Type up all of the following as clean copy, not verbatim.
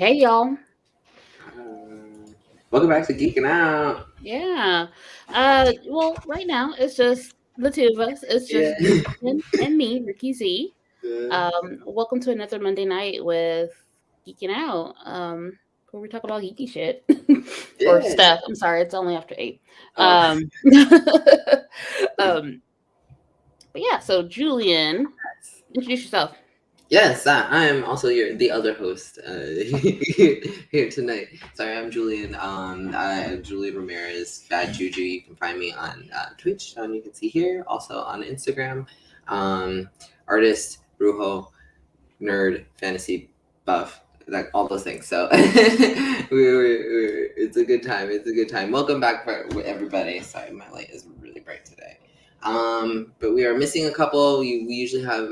Hey y'all. Welcome back to Geeking Out. Yeah. Well, right now it's just the two of us. It's Yeah. just Geekin and me, Ricky Z. Welcome to another Monday night with Geeking Out. Where we talk about geeky shit. Or Yeah. stuff. I'm sorry, it's only after 8. Oh. Um but yeah, so Julian, introduce yourself. Yes, I am also the other host here tonight. Sorry, I'm Julian. I'm Julian Ramirez, Bad Juju. You can find me on Twitch, you can see here. Also on Instagram. Artist, Brujo, nerd, fantasy buff, like all those things. So it's a good time. It's a good time. Welcome back, everybody. Sorry, my light is really bright today. But we are missing a couple. We usually have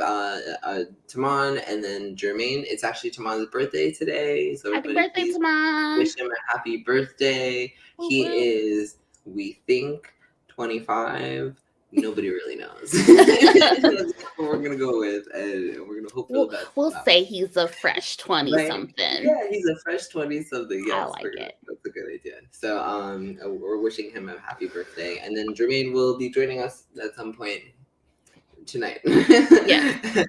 Taman and then Jermaine. It's actually Taman's birthday today, so Happy birthday, Taman. wish him a happy birthday. He is, we think, 25. Nobody really knows. That's what we're gonna go with, and we're gonna hope for the best. We'll say he's a fresh 20-something. Yeah, he's a fresh 20-something. Yes, I like it. That's a good idea. So, we're wishing him a happy birthday, and then Jermaine will be joining us at some point tonight. Yeah, that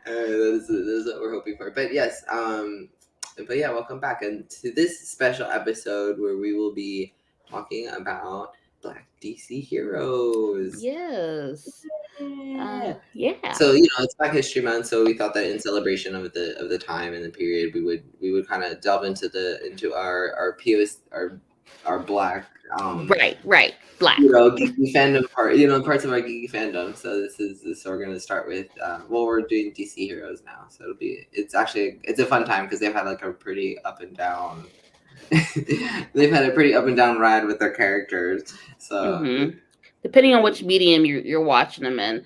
is what we're hoping for. But yes, but yeah, welcome back and to this special episode where we will be talking about BlackDC heroes. Yes. Yeah. So it's Black History Month, so we thought that in celebration of the time and the period, we would kind of delve into our POS, our Black right Black geeky fandom part, parts of our geeky fandom. So so we're gonna start with we're doing DC heroes now, so it's a fun time because they've had like a pretty up and down. They've had a pretty up and down ride with their characters. So depending on which medium you're watching them in,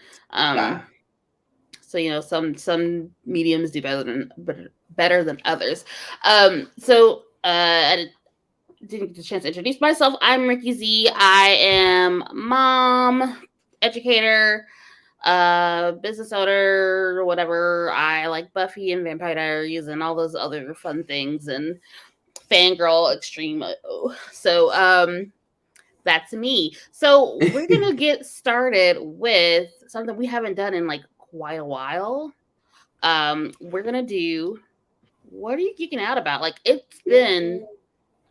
so some mediums do better than others. So I didn't get the chance to introduce myself. I'm Ricky Z. I am mom, educator, business owner, whatever. I like Buffy and Vampire Diaries and all those other fun things, and fangirl extreme. So that's me. So we're gonna get started with something we haven't done in like quite a while. We're gonna do what are you geeking out about? Like it's been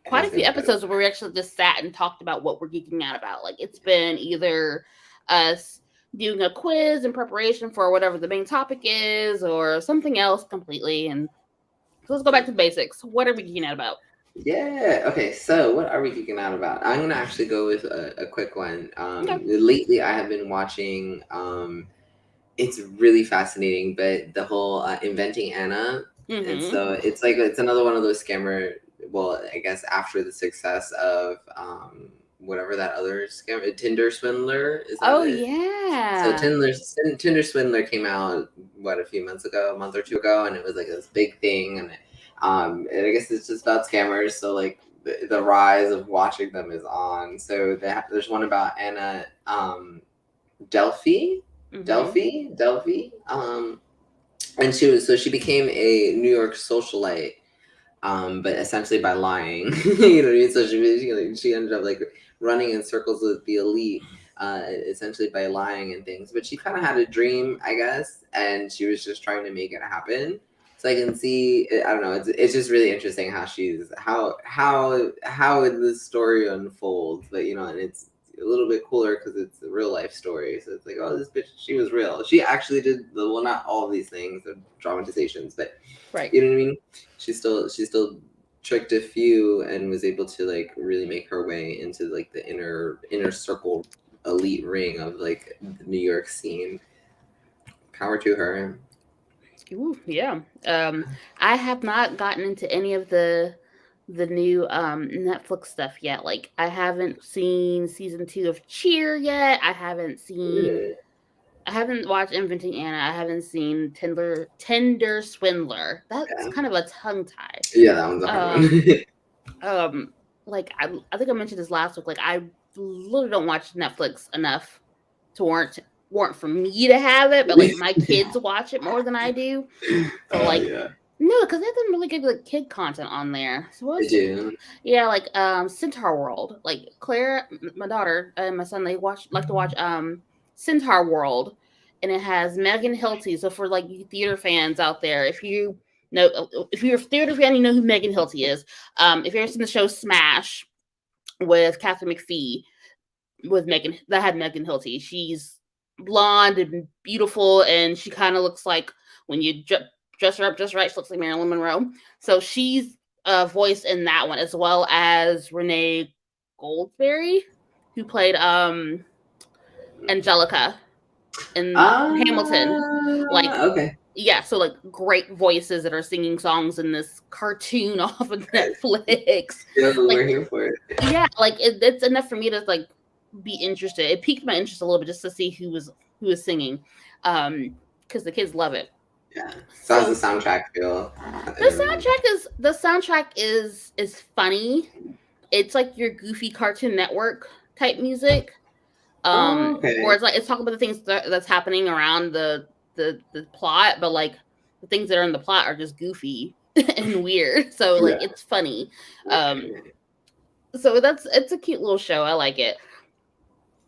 quite a few episodes where we actually just sat and talked about what we're geeking out about. Like it's been either us doing a quiz in preparation for whatever the main topic is or something else completely. And so let's go back to the basics. What are we geeking out about? Yeah. Okay. So, what are we geeking out about? I'm gonna actually go with a quick one. Lately, I have been watching. It's really fascinating, but the whole Inventing Anna, and so it's another one of those scammer. Well, I guess after the success of whatever that other scammer, Tinder Swindler is. Yeah. So Tinder Swindler came out a month or two ago, and it was like this big thing, and I guess it's just about scammers. So like the rise of watching them is on. So there's one about Anna Delphi, and she became a New York socialite, but essentially by lying. You know what I mean? So she ended up like running in circles with the elite. Essentially by lying and things, but she kind of had a dream, I guess, and she was just trying to make it happen. So I can see, I don't know, it's just really interesting how this story unfolds, but and it's a little bit cooler because it's a real life story. So it's like, oh, this bitch, she was real. She actually did not all of these things, the dramatizations, but right. You know what I mean? She still tricked a few and was able to like really make her way into like the inner circle elite ring of like the New York scene. Power to her. Ooh, yeah. I have not gotten into any of the new Netflix stuff yet. Like I haven't seen season 2 of Cheer yet. I haven't watched Inventing Anna. I haven't seen Tinder Swindler. That's kind of a tongue tie. Yeah, that one's a hard one. Like I think I mentioned this last week. Like I literally don't watch Netflix enough to warrant for me to have it, but like my kids watch it more than I do. So No, because they have some really good like kid content on there. So what They was do. Yeah, like Centaur World. Like Claire, my daughter and my son, they like to watch Centaur World, and it has Megan Hilty. So for like you theater fans out there, if you're a theater fan, you know who Megan Hilty is. If you've ever seen the show Smash with Catherine McPhee, that had Megan Hilty. She's blonde and beautiful, and she kind of looks like, when you dress her up just right, she looks like Marilyn Monroe. So she's voiced in that one, as well as Renee Goldberry, who played Angelica in Hamilton. Like, Okay. yeah, so like great voices that are singing songs in this cartoon off of Netflix. Yeah, Like, we're here for it. yeah, like it's enough for me to like be interested. It piqued my interest a little bit just to see who was singing, because the kids love it. Yeah. So how's the soundtrack feel? The soundtrack is funny. It's like your goofy Cartoon Network type music. Okay. Or it's talking about the things that's happening around the plot, but like the things that are in the plot are just goofy and weird. So like it's funny. So it's a cute little show. I like it.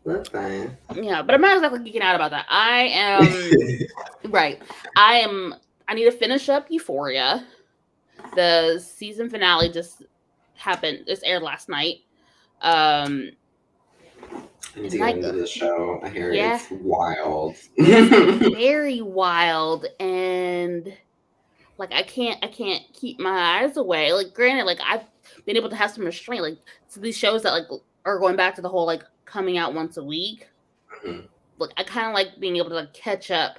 That's fine. Yeah, but I'm not exactly geeking out about that. I am right. I need to finish up Euphoria. The season finale just happened. Just aired last night. I need to get into the show. I hear it's wild. Very wild, and like I can't keep my eyes away. Like, granted, like I've been able to have some restraint. Like, so these shows that like are going back to the whole like coming out once a week. Mm-hmm. Like, I kind of like being able to like catch up.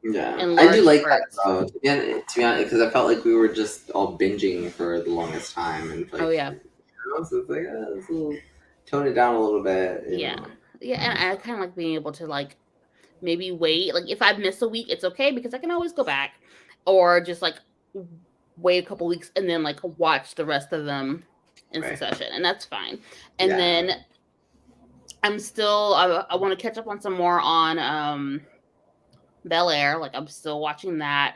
Yeah, I do like that though. Yeah, to be honest, because I felt like we were just all binging for the longest time, and like, oh yeah, so it's like let's tone it down a little bit. Yeah, and I kind of like being able to like maybe wait. Like, if I miss a week, it's okay because I can always go back, or just like wait a couple weeks and then like watch the rest of them in succession, and that's fine. And then I'm still I want to catch up on some more on Bel-Air. Like, I'm still watching that.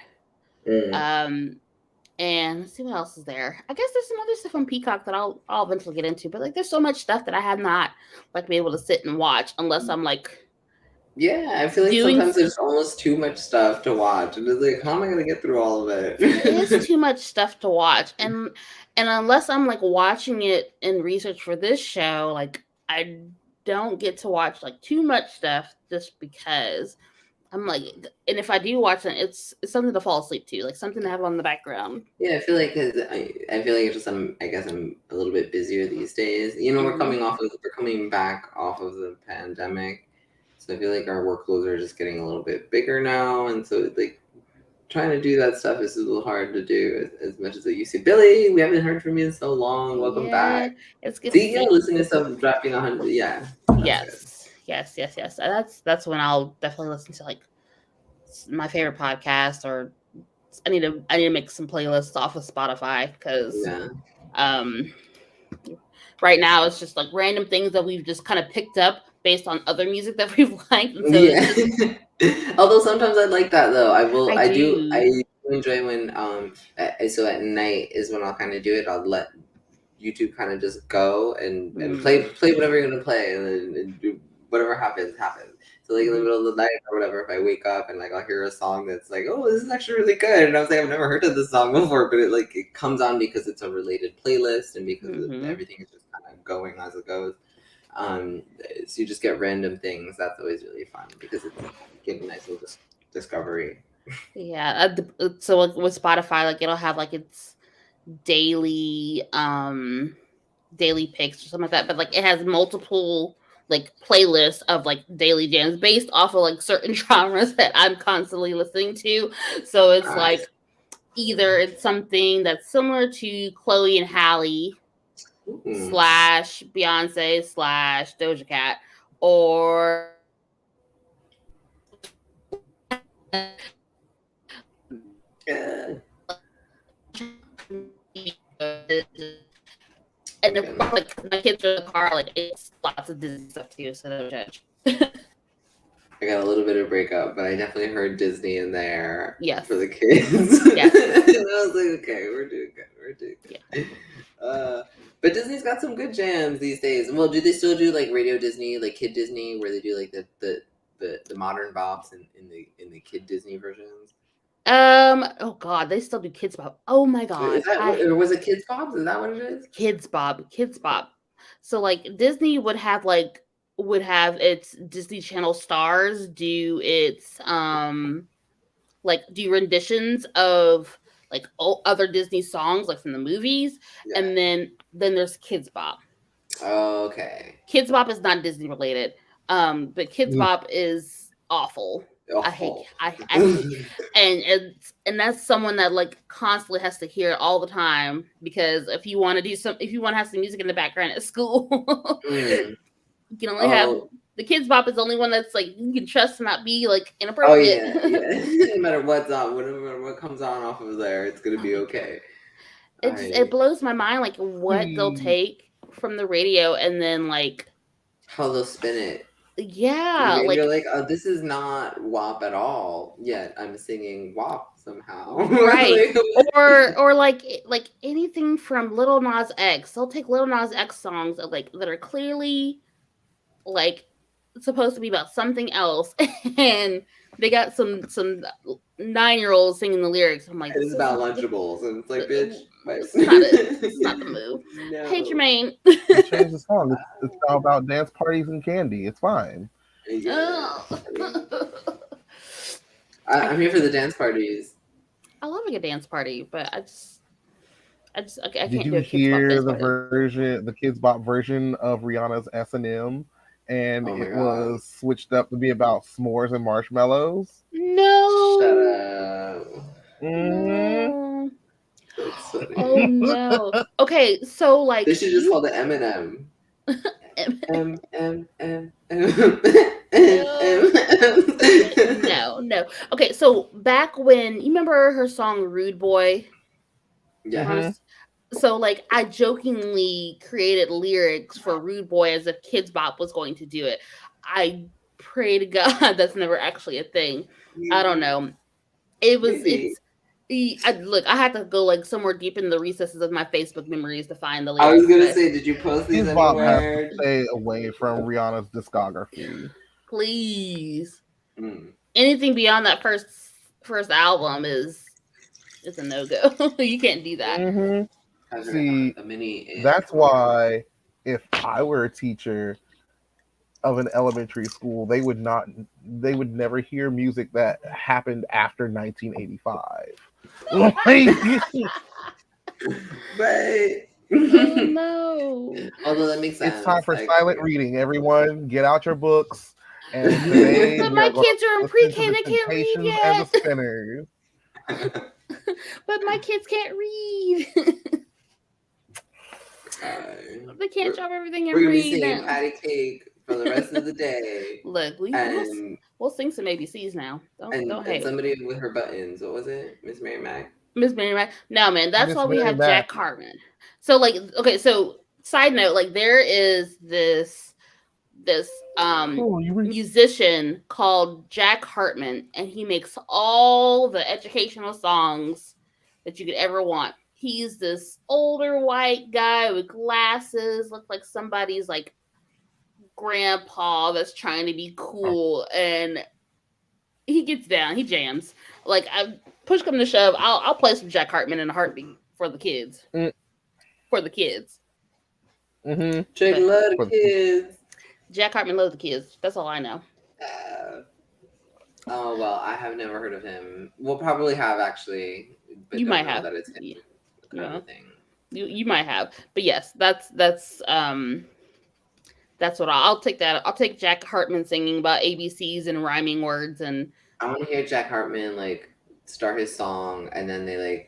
And let's see what else is there. I guess there's some other stuff on Peacock that I'll eventually get into, but like there's so much stuff that I have not like been able to sit and watch unless I'm like. Yeah, I feel like sometimes there's almost too much stuff to watch, and it's like, how am I gonna get through all of it? It is too much stuff to watch, and unless I'm like watching it in research for this show, like I don't get to watch like too much stuff just because I'm like, and if I do watch it, it's something to fall asleep to, like something to have on the background. Yeah, I feel like it's just I guess I'm a little bit busier these days. You know, we're coming back off of the pandemic, so I feel like our workloads are just getting a little bit bigger now, and so like trying to do that stuff is a little hard to do as much as it used to. Billy, we haven't heard from you in so long. Welcome back. It's good. See, you listening to stuff dropping 100. Yeah. Yes. That's when I'll definitely listen to like my favorite podcast, or I need to make some playlists off of Spotify because right now it's just like random things that we've just kind of picked up based on other music that we've liked. And so although sometimes I like that though. I do enjoy when so at night is when I'll kind of do it. I'll let YouTube kind of just go and play whatever you're gonna play, and do whatever happens. So like in the middle of the night or whatever, if I wake up and like I'll hear a song that's like, oh, this is actually really good, and I was like, I've never heard of this song before, but it comes on because it's a related playlist and because everything is just kind of going as it goes. So you just get random things. That's always really fun because it's getting a nice little discovery. Yeah. So like with Spotify, like it'll have like its daily picks or something like that, but like it has multiple like playlists of like daily jams based off of like certain genres that I'm constantly listening to. So it's like either it's something that's similar to Chloe and Halle / Beyonce / Doja Cat, or and if like my kids are in the car, like it's lots of Disney stuff too, so don't judge. I I got a little bit of breakup, but I definitely heard Disney in there Yes. for the kids. Yes. And I was like, okay, we're doing good. We're doing good. Yeah. But Disney's got some good jams these days. Well, do they still do like Radio Disney, like Kid Disney, where they do like the modern bops in the Kid Disney versions? Oh God, they still do Kids Bop. Oh my God. Is that or was it Kids Bops? Is that what it is? Kids Bop. So like Disney would have its Disney Channel stars do its do renditions of like other Disney songs like from the movies, Yeah. and then there's Kids Bop. Okay. Kids Bop is not Disney related, but Kids Bop is awful. I hate and that's someone that like constantly has to hear it all the time, because if you want to have some music in the background at school, you can only have the Kids Bop is the only one that's like you can trust to not be like inappropriate. Oh yeah. No matter what's on, what comes on off of there, it's gonna be okay. It blows my mind like what they'll take from the radio and then like how they'll spin it. Yeah, and you're like, oh, this is not WAP at all. Yet I'm singing WAP somehow, right? or like anything from Lil Nas X. They'll take Lil Nas X songs that are clearly like supposed to be about something else, and they got some 9-year-olds singing the lyrics. I'm like, it's about Lunchables, and it's like, bitch, it's not the move. No. Hey, Jermaine. Change the song. It's all about dance parties and candy. It's fine. Yeah. I'm here for the dance parties. I love a good dance party, but I can't. Did you hear the Kids Bop version of Rihanna's S&M? And it was switched up to be about s'mores and marshmallows. No. Shut up. No. Oh no. Okay, so like they should just call it M&M. No. Okay, so back when you remember her song "Rude Boy"? Yeah. So like I jokingly created lyrics for "Rude Boy" as if Kids Bop was going to do it. I pray to God that's never actually a thing. I don't know. Look, I had to go like somewhere deep in the recesses of my Facebook memories to find the lyrics. I was gonna say, did you post these anywhere? Stay away from Rihanna's discography, please. Anything beyond that first album is a no-go. You can't do that. Mm-hmm. See, that's why if I were a teacher of an elementary school, they would never hear music that happened after 1985. Right. Oh, no. Although that makes sense. It's time for silent reading. Everyone, get out your books. And today, but my kids are in pre-K. They can't read yet. And the Spinners. But my kids can't read. They can't drop everything and read. We're gonna be singing patty cake for the rest of the day. Look, we'll sing some ABCs now. Don't hate. And somebody with her buttons. What was it? Miss Mary Mac? No, man, that's why we have Jack Hartman. So like, okay, so side note, like there is this musician called Jack Hartman, and he makes all the educational songs that you could ever want. He's this older white guy with glasses, looks like somebody's like grandpa that's trying to be cool, and he gets down, he jams. Like push come to shove, I'll play some Jack Hartman in a heartbeat for the kids. For the kids. Mm-hmm. Jack love the kids. Jack Hartman loves the kids. That's all I know. Oh well, I have never heard of him. We'll probably have actually. But you might have. That it's him. Kind of thing. You might have, but yes, that's what I'll take that. I'll take Jack Hartman singing about ABCs and rhyming words, and I want to hear Jack Hartman like start his song, and then they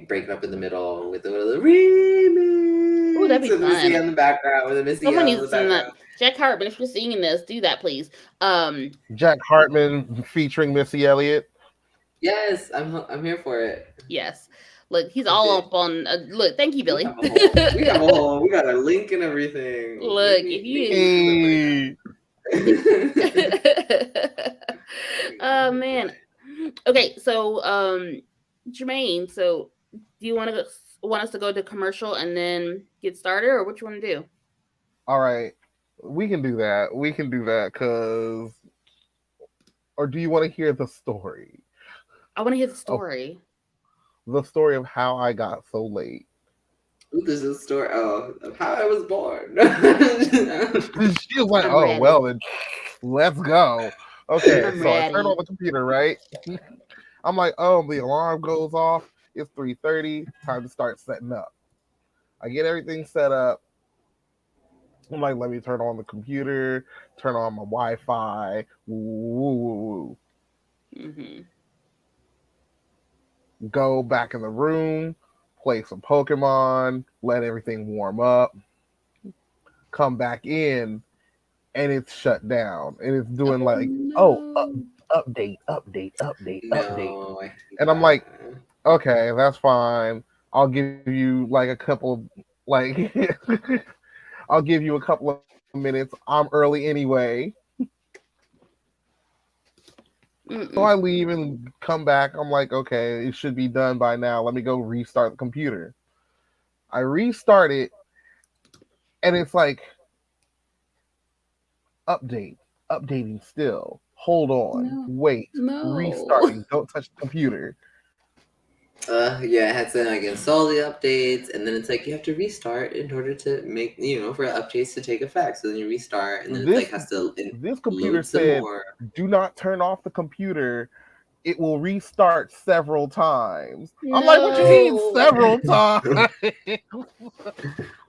break it up in the middle with a little remix. Oh, that'd be fun. Missy on the background with a Missy on the background. Jack Hartman, if you're singing this, do that, please. Jack Hartman featuring Missy Elliott. Yes, I'm here for it. Yes. Look, he's all up on. Look, thank you, Billy. We got a link and everything. Look, if you. Okay, so Jermaine, so do you want us to go to commercial and then get started, or what you want to do? All right, we can do that. We can do that because, or do you want to hear the story? I want to hear the story. The story of how I got so late. Ooh, this is a story of how I was born. She was like, "Oh, well, then let's go." Okay, I'm so ready. I turn on the computer, right? I'm like, "Oh, the alarm goes off. It's 3:30. Time to start setting up." I get everything set up. I'm like, let me turn on the computer, turn on my Wi-Fi. Woo. Mm-hmm. Go back in the room, play some Pokemon, let everything warm up, come back in, and it's shut down. And it's doing update. No, And I'm like, okay, that's fine. I'll give you like a couple of like I'll give you a couple of minutes. I'm early anyway. So I leave and come back. I'm like, okay, it should be done by now. Let me go restart the computer. I restart it, and it's like, updating still. Hold on, wait, restarting. Don't touch the computer. Yeah, I had to like install the updates, and then it's like you have to restart in order to make for updates to take effect. So then you restart, and then it's like has to this computer load some said, more. "Do not turn off the computer. It will restart several times." I'm like, what you mean several times?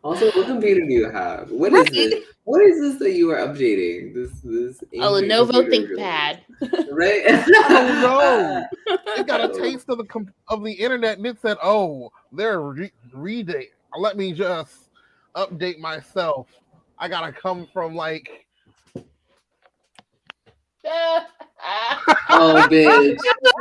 Also, what computer do you have? What is this? What is this that you are updating? This Lenovo ThinkPad. Right? I don't know. It got a taste of the internet, and it said, "Oh, they're reading. Let me just update myself. I gotta come from like." Oh, bitch.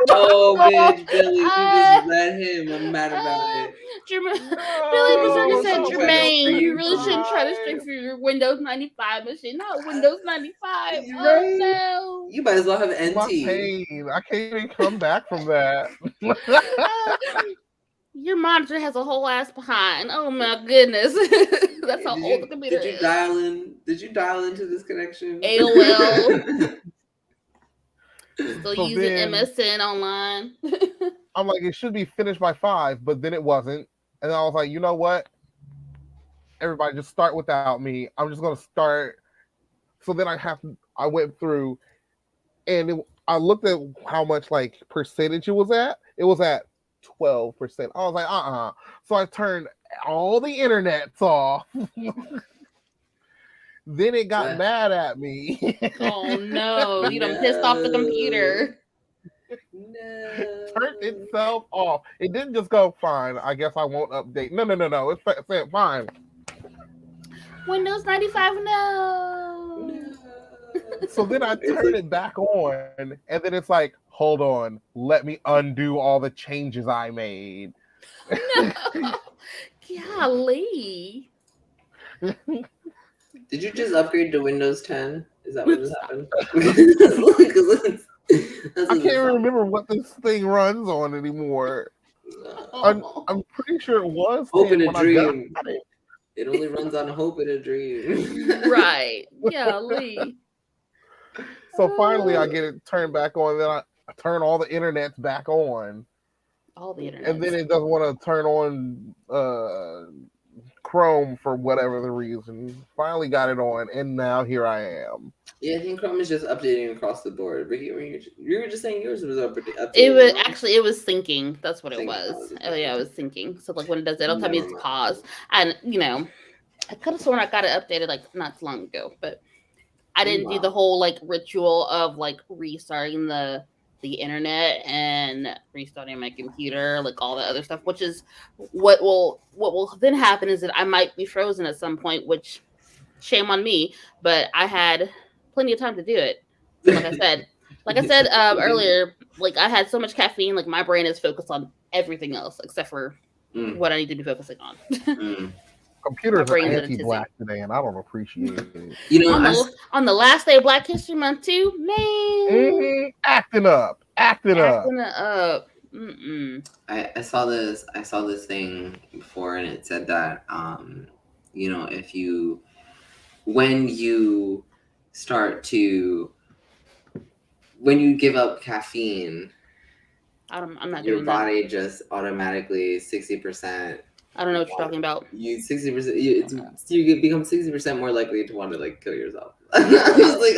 Oh, bitch, Billy. You just let him. I'm mad about it. Billy Berserker said, Jermaine, you really shouldn't try to stream for your Windows 95 machine. Not Windows 95. Right? Oh, no. You might as well have NT. My pain. I can't even come back from that. Your monitor has a whole ass behind. Oh, my goodness. That's how old the computer is. Did you dial into this connection? AOL. Still using MSN online. I'm like, it should be finished by 5, but then it wasn't. And I was like, you know what? Everybody just start without me. I'm just going to start. So then I went through and I looked at how much like percentage it was at. It was at 12%. I was like, So I turned all the internets off. Then it got mad at me. Oh no, you done pissed off the computer. No. Turned itself off. It didn't just go, fine, I guess I won't update. No. It said fine. Windows 95, no. So then I turned it back on, and then it's like, hold on, let me undo all the changes I made. No. Golly. Did you just upgrade to Windows 10? Is that what just happened? I can't remember what this thing runs on anymore. I'm pretty sure it was Hope in a Dream. It only runs on Hope in a Dream. Right. Golly. So finally I get it turned back on, then I turn all the internets back on. All the internet. And then it doesn't want to turn on Chrome for whatever the reason. Finally got it on, and now here I am. Yeah, I think Chrome is just updating across the board. Ricky, you were just saying yours was updating. It was syncing. That's what it was. Oh yeah, it was syncing. So like when it does that, it'll tell me it's paused. And I could have sworn I got it updated like not too long ago, but I didn't do the whole like ritual of like restarting the internet and restarting my computer, like all the other stuff, which is what will then happen is that I might be frozen at some point, which shame on me, but I had plenty of time to do it. Like I said earlier, like I had so much caffeine, like my brain is focused on everything else except for what I need to be focusing on. Computers are anti-black today, and I don't appreciate it. On the last day of Black History Month too, man. Acting up. Acting up. Acting it up. Mm-mm. I saw this thing before, and it said that you know, when you give up caffeine, I'm not your doing body just automatically 60%. I don't know what you're talking about. You 60%. You become 60% more likely to want to like kill yourself. I was like,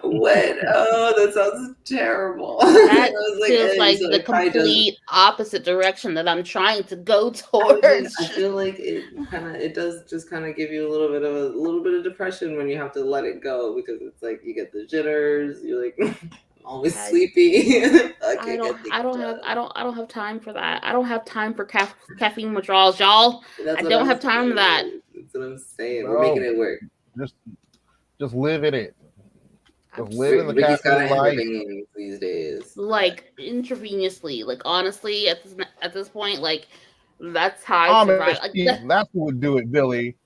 what? Oh, that sounds terrible. That was feels like so the complete opposite direction that I'm trying to go towards. I feel like it does just kind of give you a little bit of depression when you have to let it go, because it's like you get the jitters. You're like always sleepy. I don't have time for that. I don't have time for caffeine withdrawals, y'all. I don't have time for that. That's what I'm saying. We're making it work. Just live in it. Just live in the Ricky's caffeine life these days. Like intravenously. Like honestly, at this point, like that's how I survive. Like, that's what would do it, Billy.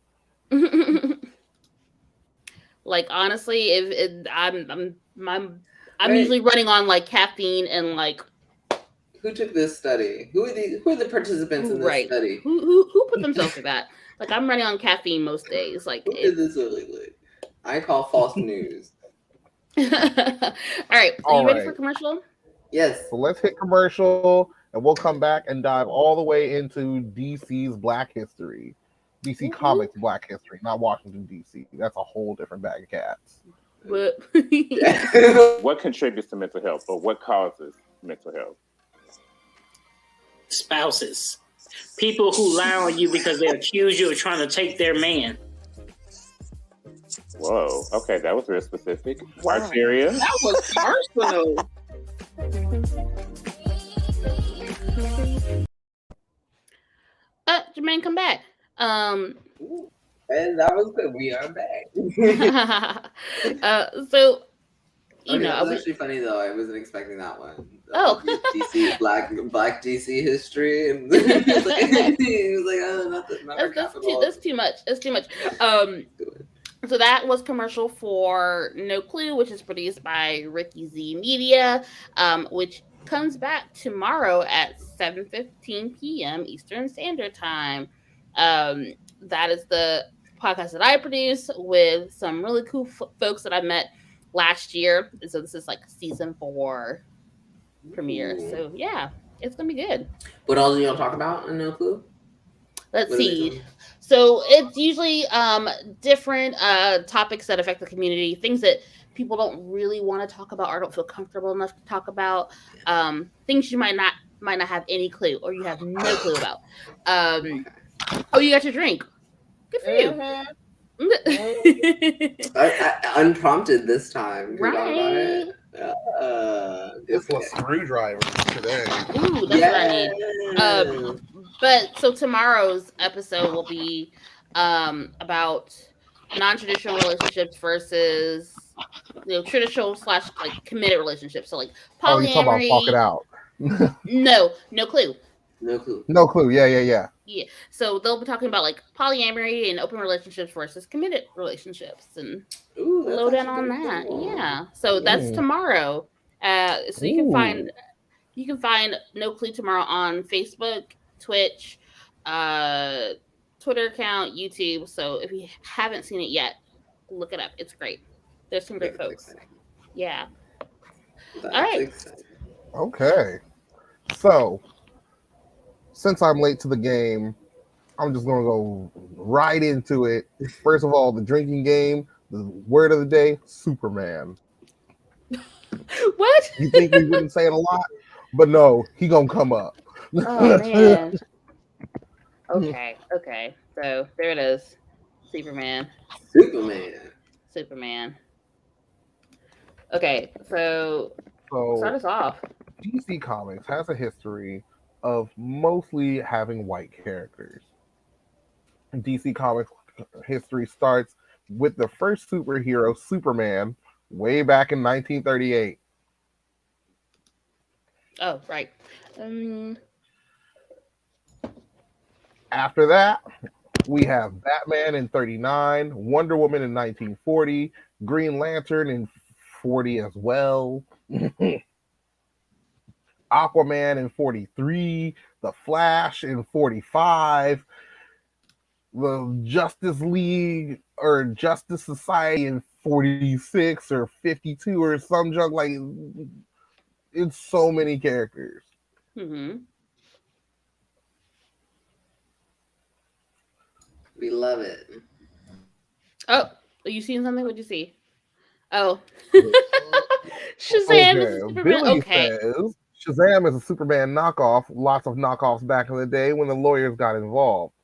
Like honestly, I'm usually running on like caffeine and like. Who took this study? Who are the participants in this study? Who put themselves through that? Like I'm running on caffeine most days. Like who did this really? I call false news. All right, are you ready for commercial? Yes. So let's hit commercial, and we'll come back and dive all the way into DC's Black History. DC Comics Black History, not Washington, D.C. That's a whole different bag of cats. What contributes to mental health, or what causes mental health? Spouses. People who lie on you because they accuse you of trying to take their man. Whoa. Okay, that was real specific. Wow. Criteria. That was personal. Jermaine, come back. And that was good. We are back. So, you know, it was actually funny though. I wasn't expecting that one. DC Black DC history, and he was like, oh, that's too much. That's too much. So that was commercial for No Clue, which is produced by Ricky Z Media, which comes back tomorrow at 7:15 p.m. Eastern Standard Time. That is the podcast that I produce with some really cool folks that I met last year. So this is like season 4 premiere. So yeah, it's gonna be good. What all do y'all talk about in No Clue? Let's see. So it's usually different topics that affect the community, things that people don't really want to talk about or don't feel comfortable enough to talk about, things you might not have any clue or you have no clue about. Oh, you got your drink. Good for you. Unprompted this time. Right. This was screwdriver today. Ooh, that's what I need. But so tomorrow's episode will be about non-traditional relationships versus traditional / like committed relationships. So like polyamory. Oh, you talking about talk it out? No clue. No clue. No clue. Yeah. Yeah. So they'll be talking about like polyamory and open relationships versus committed relationships and low down on that. Cool. Yeah. So that's tomorrow. So you can find No Clue tomorrow on Facebook, Twitch, Twitter account, YouTube. So if you haven't seen it yet, look it up. It's great. There's some great folks. Exciting. Yeah. All right. Exciting. Okay. So since I'm late to the game, I'm just going to go right into it. First of all, the drinking game, the word of the day, Superman. What? You think we wouldn't say it a lot? But no, he going to come up. Oh, man. Okay. So there it is. Superman. Okay, so start us off. DC Comics has a history of mostly having white characters. DC Comics history starts with the first superhero, Superman, way back in 1938. Oh, right. After that, we have Batman in 39, Wonder Woman in 1940, Green Lantern in 40 as well. Aquaman in 43, the Flash in 45, the Justice League or Justice Society in 46 or 52 or some junk. Like, it's so many characters. Mm-hmm. We love it. Oh, are you seeing something? What'd you see? Oh. Shazam is a Superman. Billy Okay. says Shazam is a Superman knockoff. Lots of knockoffs back in the day when the lawyers got involved.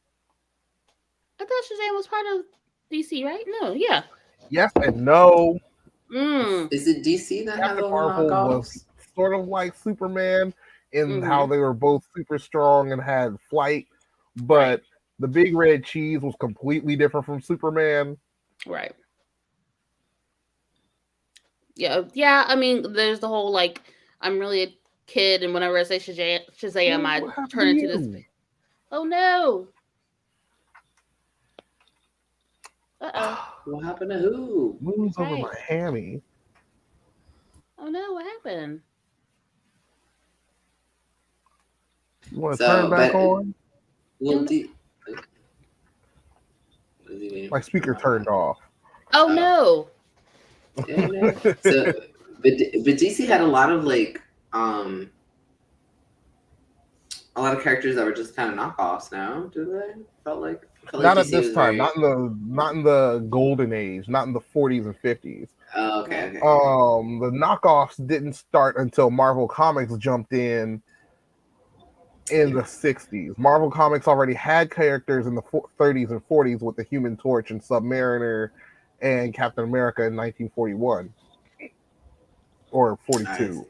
I thought Shazam was part of DC, right? No, yeah. Yes and no. Is it DC that has all the knockoffs? Was sort of like Superman in how they were both super strong and had flight, but the Big Red Cheese was completely different from Superman. Right. Yeah. I mean, there's the whole like, I'm really a kid, and whenever I say Shazam, I turn into this. Oh no! What happened to who? Moves over my hammy. Oh no! What happened? You want to turn back on? My speaker turned off. Oh no! Yeah, so, but DC had a lot of like a lot of characters that were just kind of knockoffs. Now, do they? Felt like not DC at this time. Not in the golden age. Not in the 40s and 50s. Oh, okay. The knockoffs didn't start until Marvel Comics jumped in the 60s. Marvel Comics already had characters in the 30s and 40s with the Human Torch and Submariner and Captain America in 1941 or 42.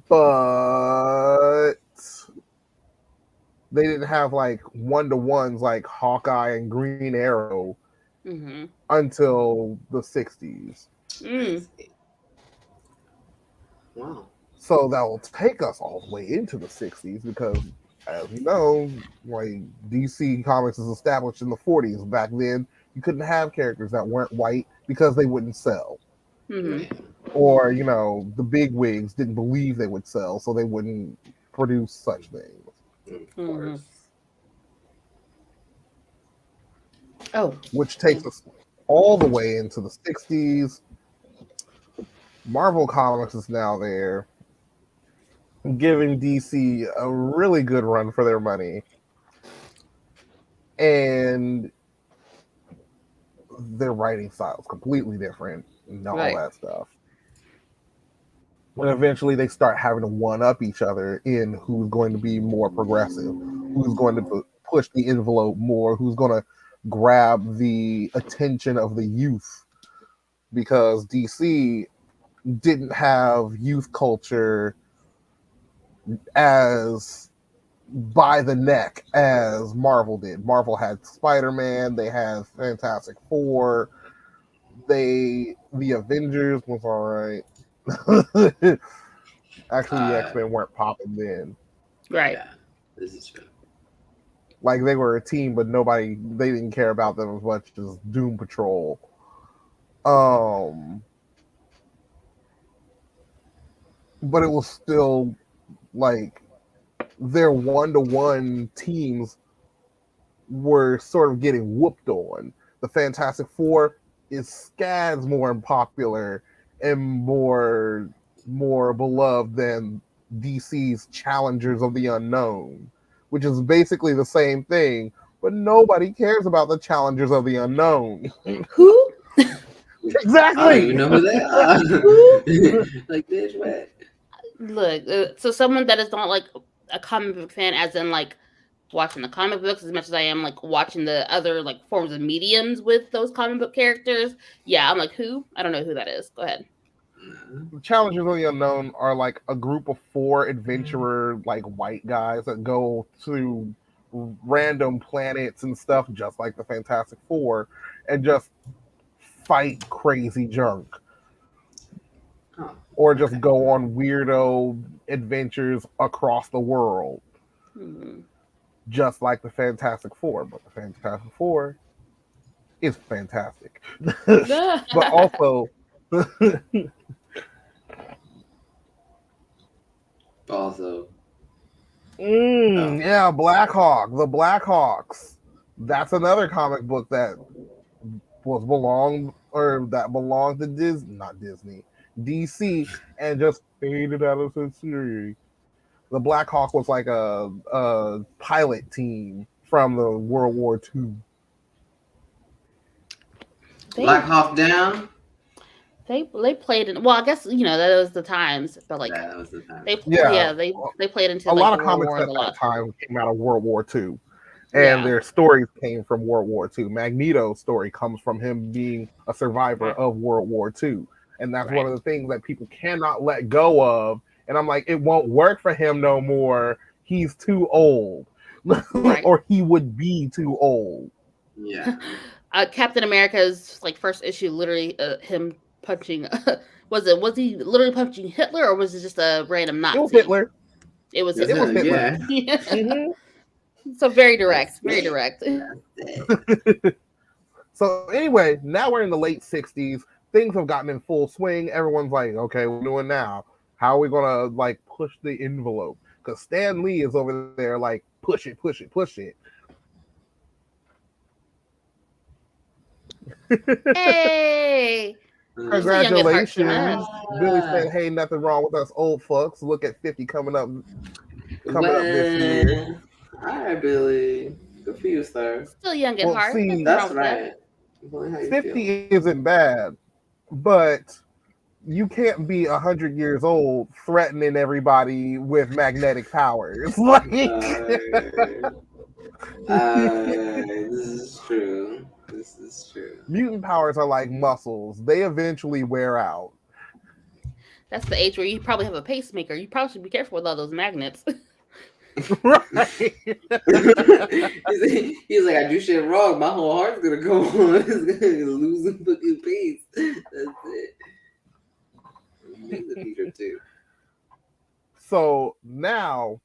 But they didn't have like one-to-ones like Hawkeye and Green Arrow until the 60s. Wow. So that will take us all the way into the 60s because, as you know, like DC Comics is established in the 40s. Back then, you couldn't have characters that weren't white because they wouldn't sell. Or, you know, the big wigs didn't believe they would sell, so they wouldn't produce such things. Which takes us all the way into the 60s. Marvel Comics is now there, giving DC a really good run for their money. And their writing style is completely different and all that stuff. And eventually they start having to one-up each other in who's going to be more progressive, who's going to push the envelope more, who's going to grab the attention of the youth. Because DC didn't have youth culture as by the neck as Marvel did. Marvel had Spider-Man, they had Fantastic Four, the Avengers was all right. Actually, the X-Men weren't popping then. Right. Yeah, this is true. Like they were a team, but they didn't care about them as much as Doom Patrol. But it was still like their one-to-one teams were sort of getting whooped on. The Fantastic Four is scads more popular and more beloved than DC's Challengers of the Unknown, which is basically the same thing, but nobody cares about the Challengers of the Unknown. Who? Exactly. I don't even know who they are. Like, bitch, what? Look, so someone that is not like a comic book fan, as in like watching the comic books as much as I am like watching the other like forms of mediums with those comic book characters. Yeah, I'm like, who? I don't know who that is. Go ahead. The Challengers of the Unknown are like a group of 4 adventurer like white guys that go to random planets and stuff, just like the Fantastic Four, and just fight crazy junk. Or just go on weirdo adventures across the world. Just like the Fantastic Four. But the Fantastic Four is fantastic. But also Also. Yeah, Black Hawk, the Blackhawks. That's another comic book that belonged to not Disney, DC, and just faded out of the series. The Black Hawk was like a pilot team from the World War II. Black Hawk Down. They played in, well, I guess that was the times, but like that was the time. they played into a like lot the of World comics War at that time came out of World War II, and their stories came from World War II. Magneto's story comes from him being a survivor of World War II, and that's one of the things that people cannot let go of. And I'm like, it won't work for him no more. He's too old, or he would be too old. Yeah. Captain America's like first issue, literally him punching. Was he literally punching Hitler, or was it just a random Nazi? It was Hitler. It was Hitler. Yeah. Mm-hmm. So very direct. Very direct. So anyway, now we're in the late 60s. Things have gotten in full swing. Everyone's like, okay, what are we doing now? How are we gonna like push the envelope? Because Stan Lee is over there like push it. Hey! Congratulations. Billy said, hey, nothing wrong with us old fucks. Look at 50 coming up this year. All right, Billy. Good for you, sir. Still young at heart. See, that's right. 50 isn't bad, but you can't be 100 years old threatening everybody with magnetic powers. This is true. This is true. Mutant powers are like muscles. They eventually wear out. That's the age where you probably have a pacemaker. You probably should be careful with all those magnets. Right. He's like, I do shit wrong. My whole heart's gonna go on. It's gonna lose the fucking pace. That's it. He's a Peter too. So now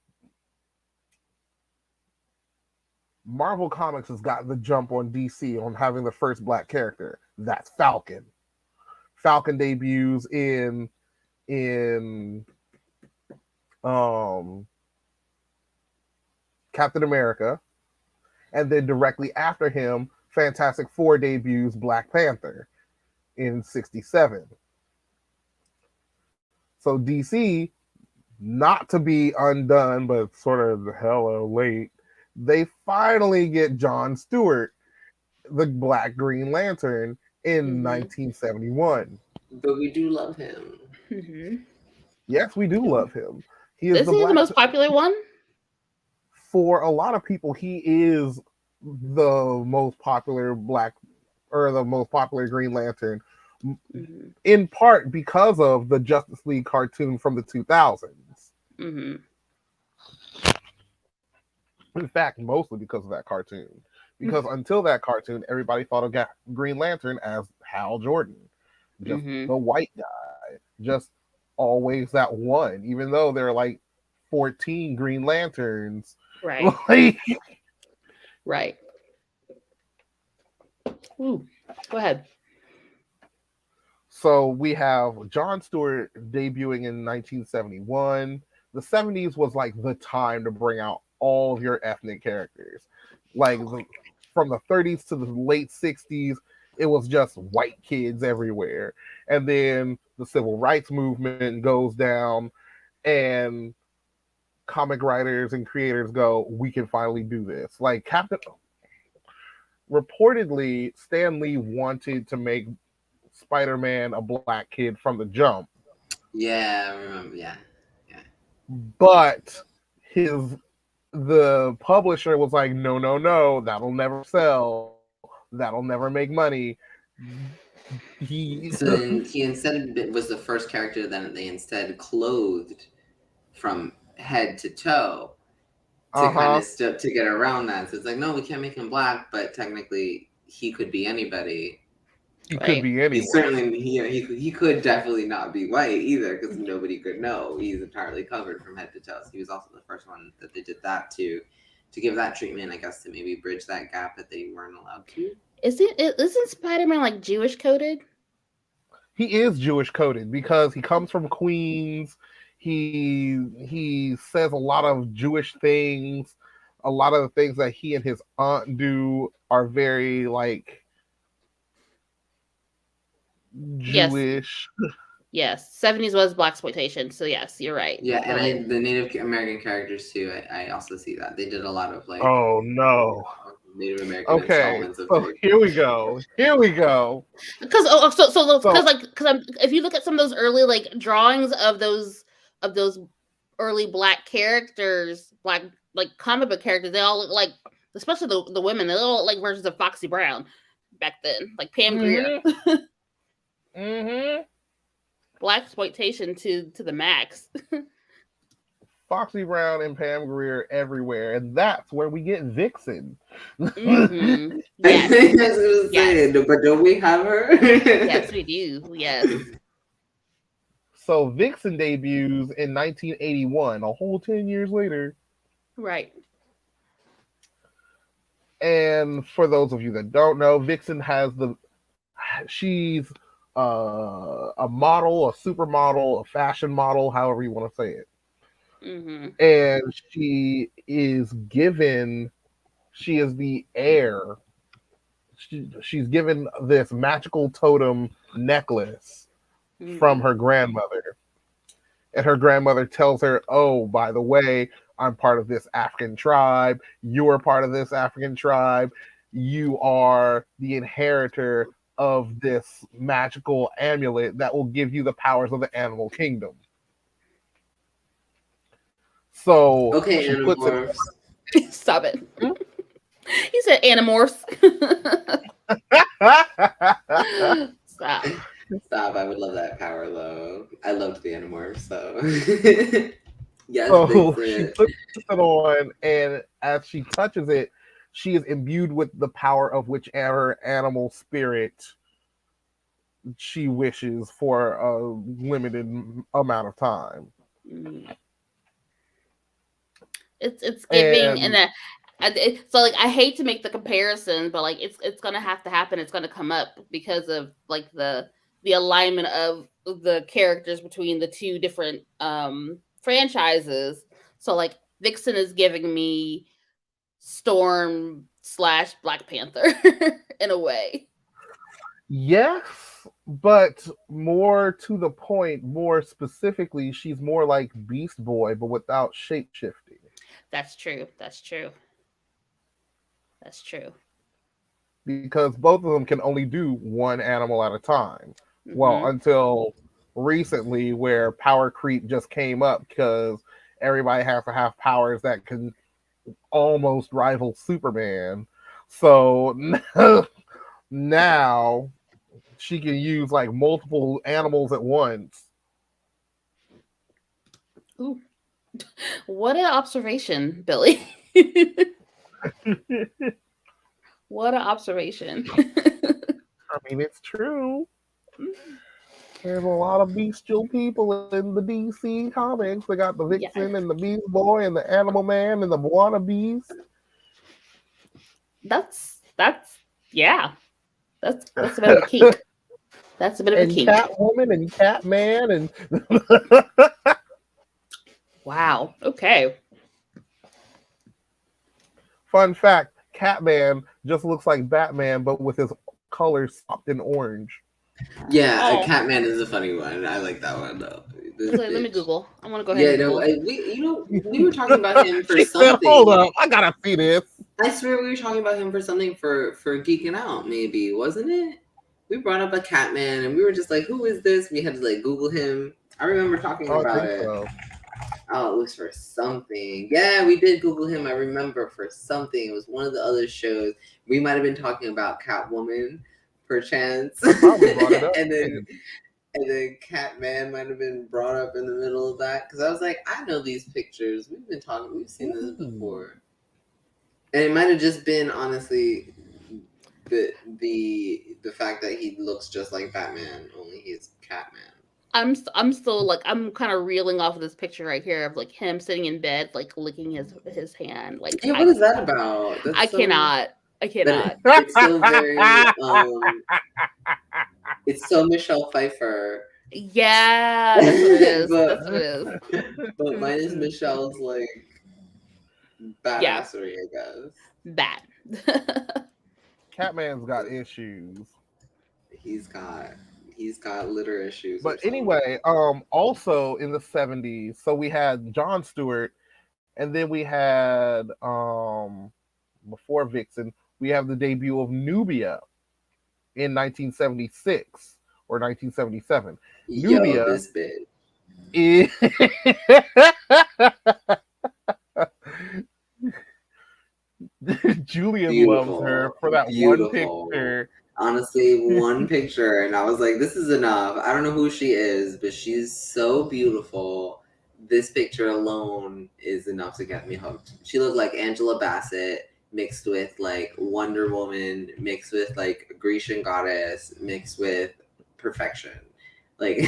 Marvel Comics has got the jump on DC on having the first black character. That's Falcon. Falcon debuts in Captain America, and then directly after him, Fantastic Four debuts Black Panther in '67. So DC, not to be undone, but sort of hella late, they finally get Jon Stewart, the Black Green Lantern, in 1971. But we do love him. Mm-hmm. Yes, we do love him. Is he the most popular one? For a lot of people, he is the most popular the most popular Green Lantern, in part because of the Justice League cartoon from the 2000s. Mm-hmm. In fact, mostly because of that cartoon. Because until that cartoon, everybody thought of Green Lantern as Hal Jordan, just the white guy, just always that one, even though there are like 14 Green Lanterns. Right. Right. Ooh, go ahead. So we have Jon Stewart debuting in 1971. The 70s was like the time to bring out all of your ethnic characters. Like from the 30s to the late 60s, it was just white kids everywhere. And then the civil rights movement goes down, and comic writers and creators go, we can finally do this. Like reportedly, Stan Lee wanted to make Spider-Man a black kid from the jump. Yeah, I remember. Yeah. But the publisher was like, no, that'll never sell. That'll never make money. He instead was the first character that they instead clothed from head to toe to kind of to get around that. So it's like, no, we can't make him black, but technically he could be anybody. He could be anyone. He certainly he could definitely not be white either, because nobody could know. He's entirely covered from head to toe. So he was also the first one that they did that to give that treatment, I guess, to maybe bridge that gap that they weren't allowed to. Isn't Spider-Man like Jewish coded? He is Jewish coded because he comes from Queens. He says a lot of Jewish things. A lot of the things that he and his aunt do are very like Jewish. Yes, 70s was blaxploitation. So yes, you're right. Yeah, and the Native American characters too. I also see that they did a lot of like. Oh no. Native American installments of so here we go. Because if you look at some of those early like drawings of those early black characters, black like comic book characters, they all look like, especially the women, they all look like versions of Foxy Brown back then, like Pam Grier. Blaxploitation to the max. Foxy Brown and Pam Grier everywhere, and that's where we get Vixen. Mm-hmm. Yes. I was gonna say, but don't we have her? Yes, we do. Yes. So Vixen debuts in 1981, a whole 10 years later. Right. And for those of you that don't know, Vixen she's a model, a supermodel, a fashion model, however you want to say it. Mm-hmm. And she is the heir. She's given this magical totem necklace from her grandmother. And her grandmother tells her, oh, by the way, I'm part of this African tribe. You're part of this African tribe. You are the inheritor of this magical amulet that will give you the powers of the animal kingdom. So okay, she puts it. Stop it. He said animorphs. Stop. Stop. I would love that power though. I loved the animorphs, so yes. So she puts it on, and as she touches it, she is imbued with the power of whichever animal spirit she wishes for a limited amount of time. It's giving so like I hate to make the comparison, but like it's gonna have to happen. It's gonna come up because of like the alignment of the characters between the two different franchises. So like Vixen is giving me Storm / Black Panther in a way. Yes, but more to the point, more specifically, she's more like Beast Boy, but without shape shifting. That's true. Because both of them can only do one animal at a time. Mm-hmm. Well, until recently, where power creep just came up because everybody has to have powers that can almost rival Superman. So now she can use like multiple animals at once. Ooh. What an observation, Billy. What an observation. I mean, it's true. There's a lot of bestial people in the DC comics. They got the Vixen and the Beast Boy and the Animal Man and the wannabes. That's a bit of a kink. That's a bit of a kink. Catwoman and Catman and wow. Okay. Fun fact, Catman just looks like Batman, but with his colors swapped in orange. Yeah, Catman is a funny one. I like that one though. Let me Google. I want to go ahead. Yeah, we were talking about him for something. Hold up, I gotta see this. I swear we were talking about him for something for Geeking Out, maybe, wasn't it? We brought up a Catman, and we were just like, "Who is this?" We had to like Google him. I remember talking about it. So. Oh, it was for something. Yeah, we did Google him. I remember for something. It was one of the other shows. We might have been talking about Catwoman, perchance. and then Catman might have been brought up in the middle of that because I was like, I know these pictures. We've seen this before. And it might have just been honestly the fact that he looks just like Batman, only he's Catman. I'm still like I'm kind of reeling off of this picture right here of like him sitting in bed, like licking his hand. Like, yeah, what is that about? I cannot. It's so very. It's so Michelle Pfeiffer. Yeah, that's what it is. That's what it is. But mine is Michelle's like badassery, I guess. Bad. Catman's got issues. He's got litter issues. But anyway, also in the 70s, so we had Jon Stewart, and then we had before Vixen, we have the debut of Nubia in 1976 or 1977. Nubia, this bitch. Julian Beautiful. loves her for that one picture. Honestly, one picture, and I was like, this is enough. I don't know who she is, but she's so beautiful. This picture alone is enough to get me hooked. She looked like Angela Bassett mixed with like Wonder Woman, mixed with like Grecian goddess, mixed with perfection. Like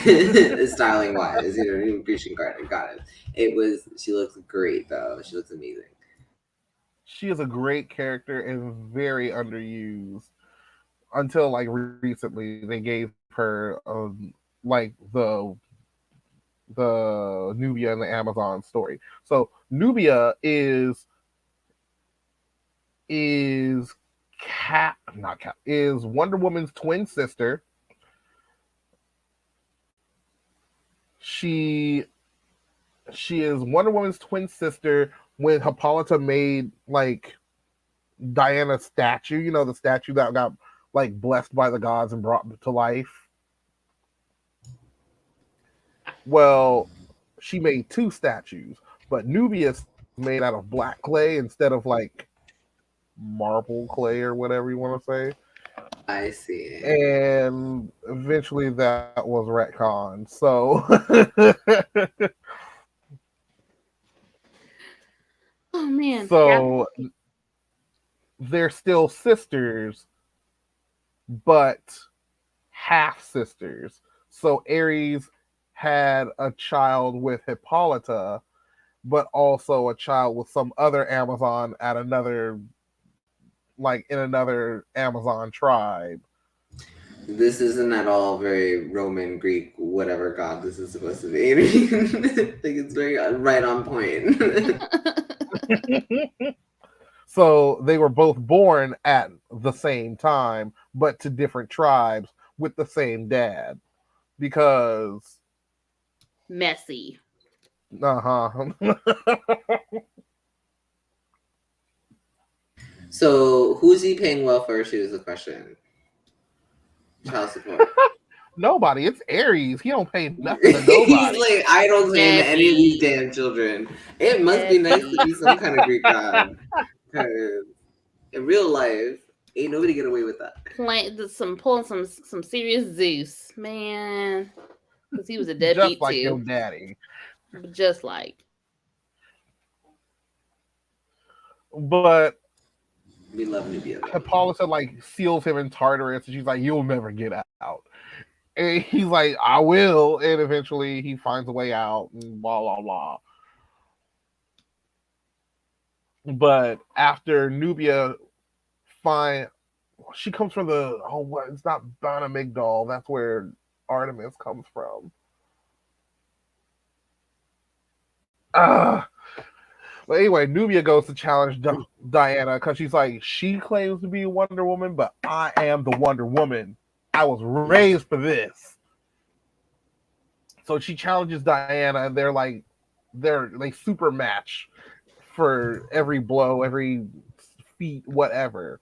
styling wise, Grecian goddess. She looks great though. She looks amazing. She is a great character and very underused. Until like recently, they gave her like the Nubia and the Amazon story. So Nubia is Wonder Woman's twin sister. She is Wonder Woman's twin sister when Hippolyta made like Diana's statue. The statue that got like blessed by the gods and brought to life. Well, she made two statues, but Nubia's made out of black clay instead of like marble clay or whatever you want to say. I see. And eventually that was retconned. So oh man. So they're still sisters, but half sisters. So Ares had a child with Hippolyta, but also a child with some other Amazon at another, like in another Amazon tribe. This isn't at all very Roman, Greek, whatever god this is supposed to be. I think it's very right on point. So they were both born at the same time, but to different tribes with the same dad. Because messy. So who's he paying welfare to is the question. Child support. Nobody. It's Ares. He don't pay nothing to nobody. He's like, I don't pay to any of these damn children. It must be nice to be some kind of Greek god. Because in real life, ain't nobody get away with that. Pulling some serious Zeus, man. Because he was a deadbeat just like too. your daddy. Just like. But we love Nubia. Hippolyta like seals him in Tartarus, and she's like, "You'll never get out." And he's like, "I will," and eventually he finds a way out, and blah blah blah. But after Nubia she comes from it's not Bonamigdal. That's where Artemis comes from. But anyway, Nubia goes to challenge Diana because she's like, she claims to be Wonder Woman, but I am the Wonder Woman. I was raised for this. So she challenges Diana, and they super match for every blow, every feat, whatever.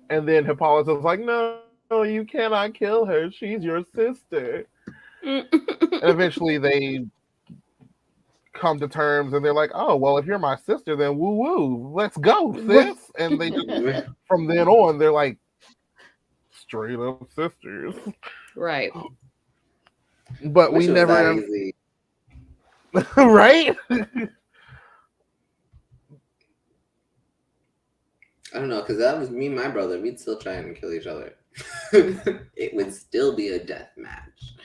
And then Hippolyta's like, no, you cannot kill her. She's your sister. And eventually they come to terms, and they're like, oh, well, if you're my sister, then woo-woo, let's go, sis. And they just, from then on, they're like straight up sisters. Right. But we never... right? I don't know, because that was me and my brother. We'd still try and kill each other. It would still be a death match.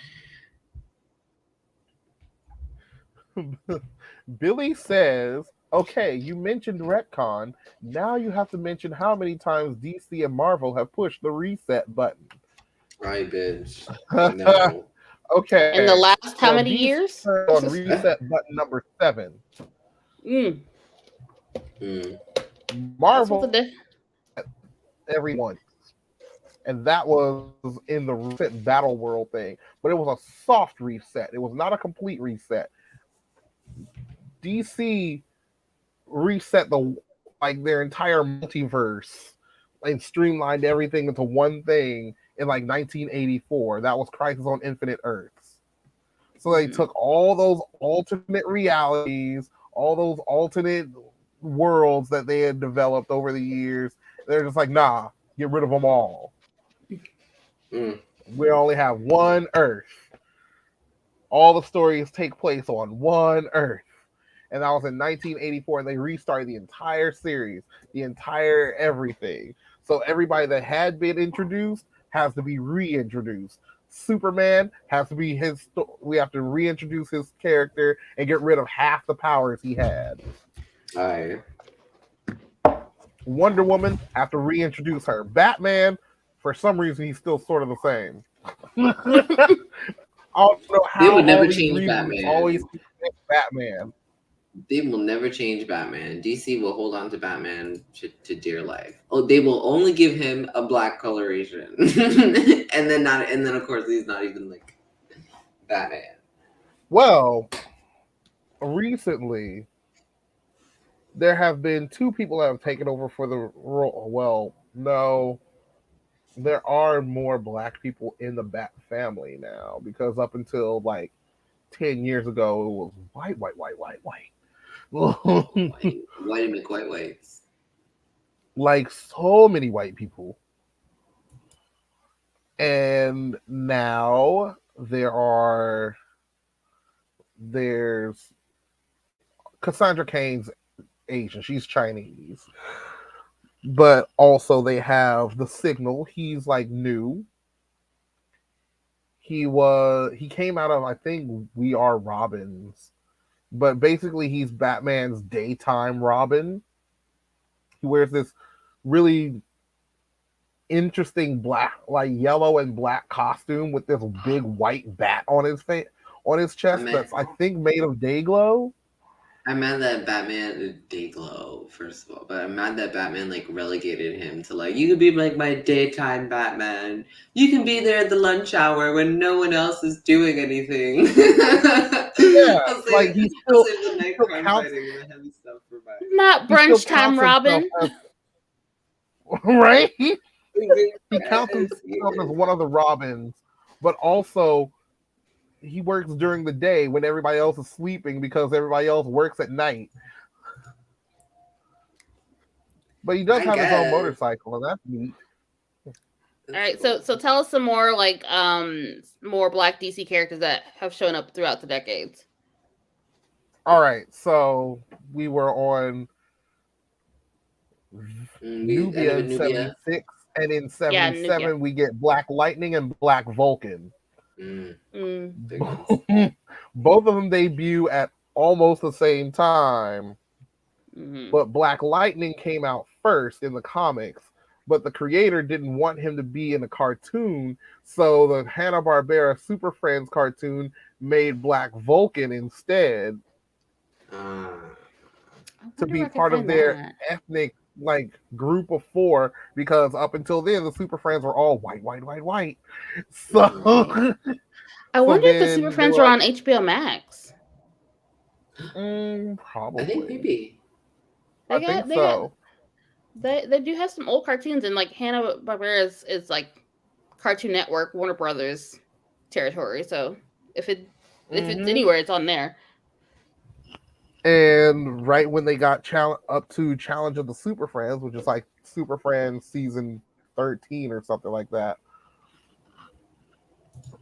Billy says, okay, you mentioned retcon. Now you have to mention how many times DC and Marvel have pushed the reset button. Right, bitch. No. Okay. In the last how many DC years? On reset button number 7. Mm. Marvel That's what the everyone. And that was in the reset battle world thing. But it was a soft reset. It was not a complete reset. DC reset their entire multiverse and streamlined everything into one thing in like 1984. That was Crisis on Infinite Earths. So they took all those alternate realities, all those alternate worlds that they had developed over the years. They're just like, nah, get rid of them all. We only have one Earth. All the stories take place on one Earth. And that was in 1984, and they restarted the entire series, the entire everything. So everybody that had been introduced has to be reintroduced. Superman has to be we have to reintroduce his character and get rid of half the powers he had. Aye. Wonder Woman, have to reintroduce her. Batman, for some reason, he's still sort of the same. I don't know how they would never change Batman. Always Batman. They will never change Batman. DC will hold on to Batman to dear life. Oh, they will only give him a black coloration, and then of course he's not even like Batman. Well, recently there have been 2 people that have taken over for the role. Well, no, there are more black people in the Bat family now, because up until like 10 years ago, it was white. White and McWhite whites. Like so many white people. And now there's Cassandra Cain's Asian. She's Chinese. But also they have the Signal. He's like new. He came out of, I think, We Are Robins. But basically, he's Batman's daytime Robin. He wears this really interesting black, like yellow and black costume with this big white bat on his face, on his chest. That's, I think, made of day glow. I'm mad that Batman Dayglow, first of all, but I'm mad that Batman like relegated him to like, you can be like my daytime Batman. You can be there at the lunch hour when no one else is doing anything. Yeah, like he's still the night crime fighting the heavy stuff for Batman. Not brunch time, Robin. Right? He counts himself as one of the Robins, but also he works during the day when everybody else is sleeping because everybody else works at night. But he does have his own motorcycle, and that's neat. All right, so tell us some more more Black DC characters that have shown up throughout the decades. All right, so we were on Nubia in 76, and in 77 we get Black Lightning and Black Vulcan. Both of them debut at almost the same time, but Black Lightning came out first in the comics, but the creator didn't want him to be in a cartoon, so the Hanna-Barbera Super Friends cartoon made Black Vulcan instead to be part of their ethnic group of 4, because up until then the Super Friends were all white. So I wonder if the Super Friends were on HBO Max. Probably. I think maybe. They do have some old cartoons, and Hanna-Barbera is like Cartoon Network, Warner Brothers territory. So if it's anywhere, it's on there. And right when they got up to Challenge of the Super Friends, which is like Super Friends season 13 or something like that,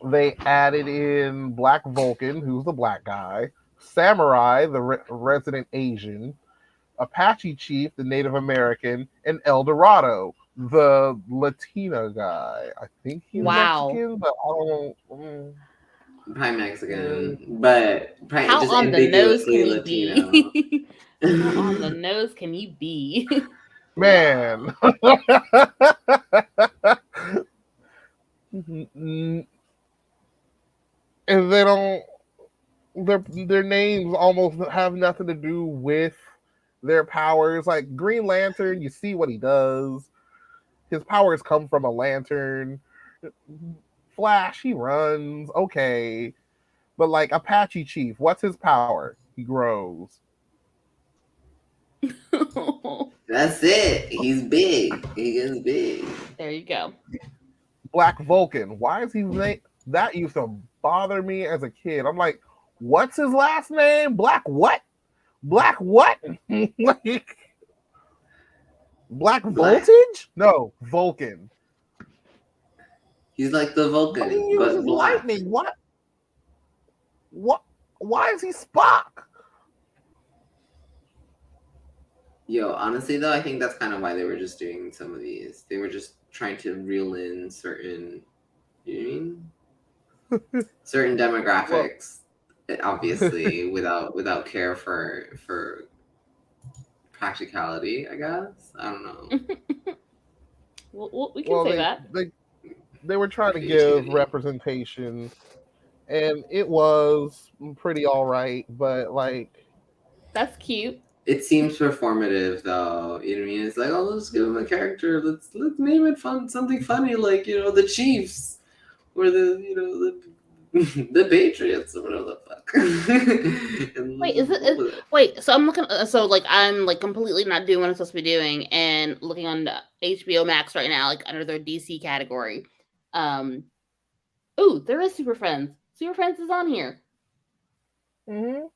they added in Black Vulcan, who's the black guy, Samurai, the resident Asian, Apache Chief, the Native American, and El Dorado, the Latina guy. I think he's Mexican, but I don't know. Probably Mexican, but probably how just on the nose can you Latino. be? How on the nose can you be? Man. and they don't. Their names almost have nothing to do with their powers. Like Green Lantern, you see what he does. His powers come from a lantern. Flash, he runs. Okay. But like Apache Chief, what's his power? He grows. That's it. He's big. He gets big. There you go. Black Vulcan. Why is he that used to bother me as a kid? I'm like, what's his last name? Black what? Black what? Like Black Voltage? No, Vulcan. He's like the Vulcan, But he uses lightning. What? Why is he Spock? Yo, honestly though, I think that's kind of why they were just doing some of these. They were just trying to reel in certain, certain demographics, obviously, without care for practicality, I guess. I don't know. Well, we can say that. They were trying to give representation, and it was pretty all right, but like... That's cute. It seems performative, though. You know what I mean? It's like, oh, let's give him a character. Let's name it something funny, like the Chiefs or the Patriots or whatever the fuck. Wait, wait? So I'm looking. So like I'm like completely not doing what I'm supposed to be doing, and looking on the HBO Max right now, like under their DC category. Oh, there is Super Friends. Super Friends is on here. Mm-hmm.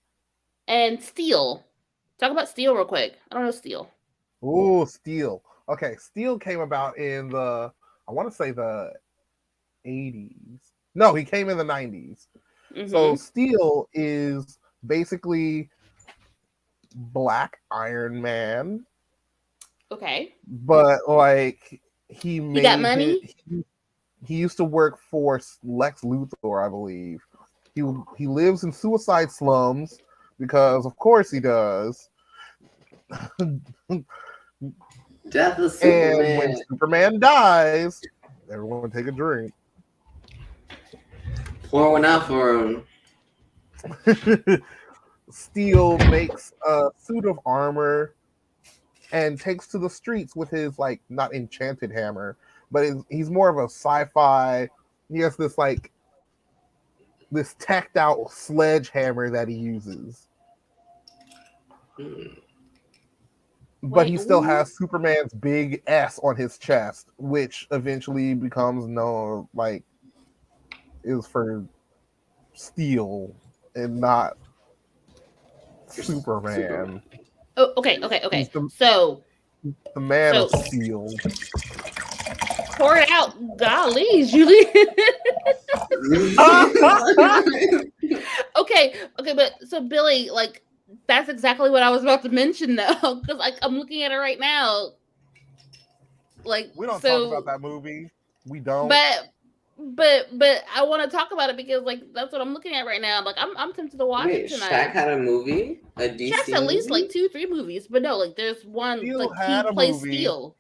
And Steel. Talk about Steel real quick. I don't know Steel. Oh, Steel. Okay, Steel came about in I want to say the 80s. No, he came in the 90s. Mm-hmm. So Steel is basically Black Iron Man. Okay. But like he got money? He used to work for Lex Luthor, I believe. He lives in suicide slums because of course he does. Death of Superman. And when Superman dies, everyone take a drink. Pour one out for him. Steel makes a suit of armor and takes to the streets with his like not enchanted hammer, but he's more of a sci-fi. He has this like this tacked out sledgehammer that he uses. But he still has Superman's big S on his chest, which eventually becomes known like is for Steel and not Superman. Oh, okay. So the man of Steel. Pour it out, golly, Julie. Okay, but so Billy, like that's exactly what I was about to mention, though, because like I'm looking at it right now. Like we don't talk about that movie. We don't. But I want to talk about it because like that's what I'm looking at right now. Like I'm tempted to watch it tonight. Shaq had a movie, a DC. Shaq's at least like 2-3 movies, but no, like there's one Steel like he plays Steel.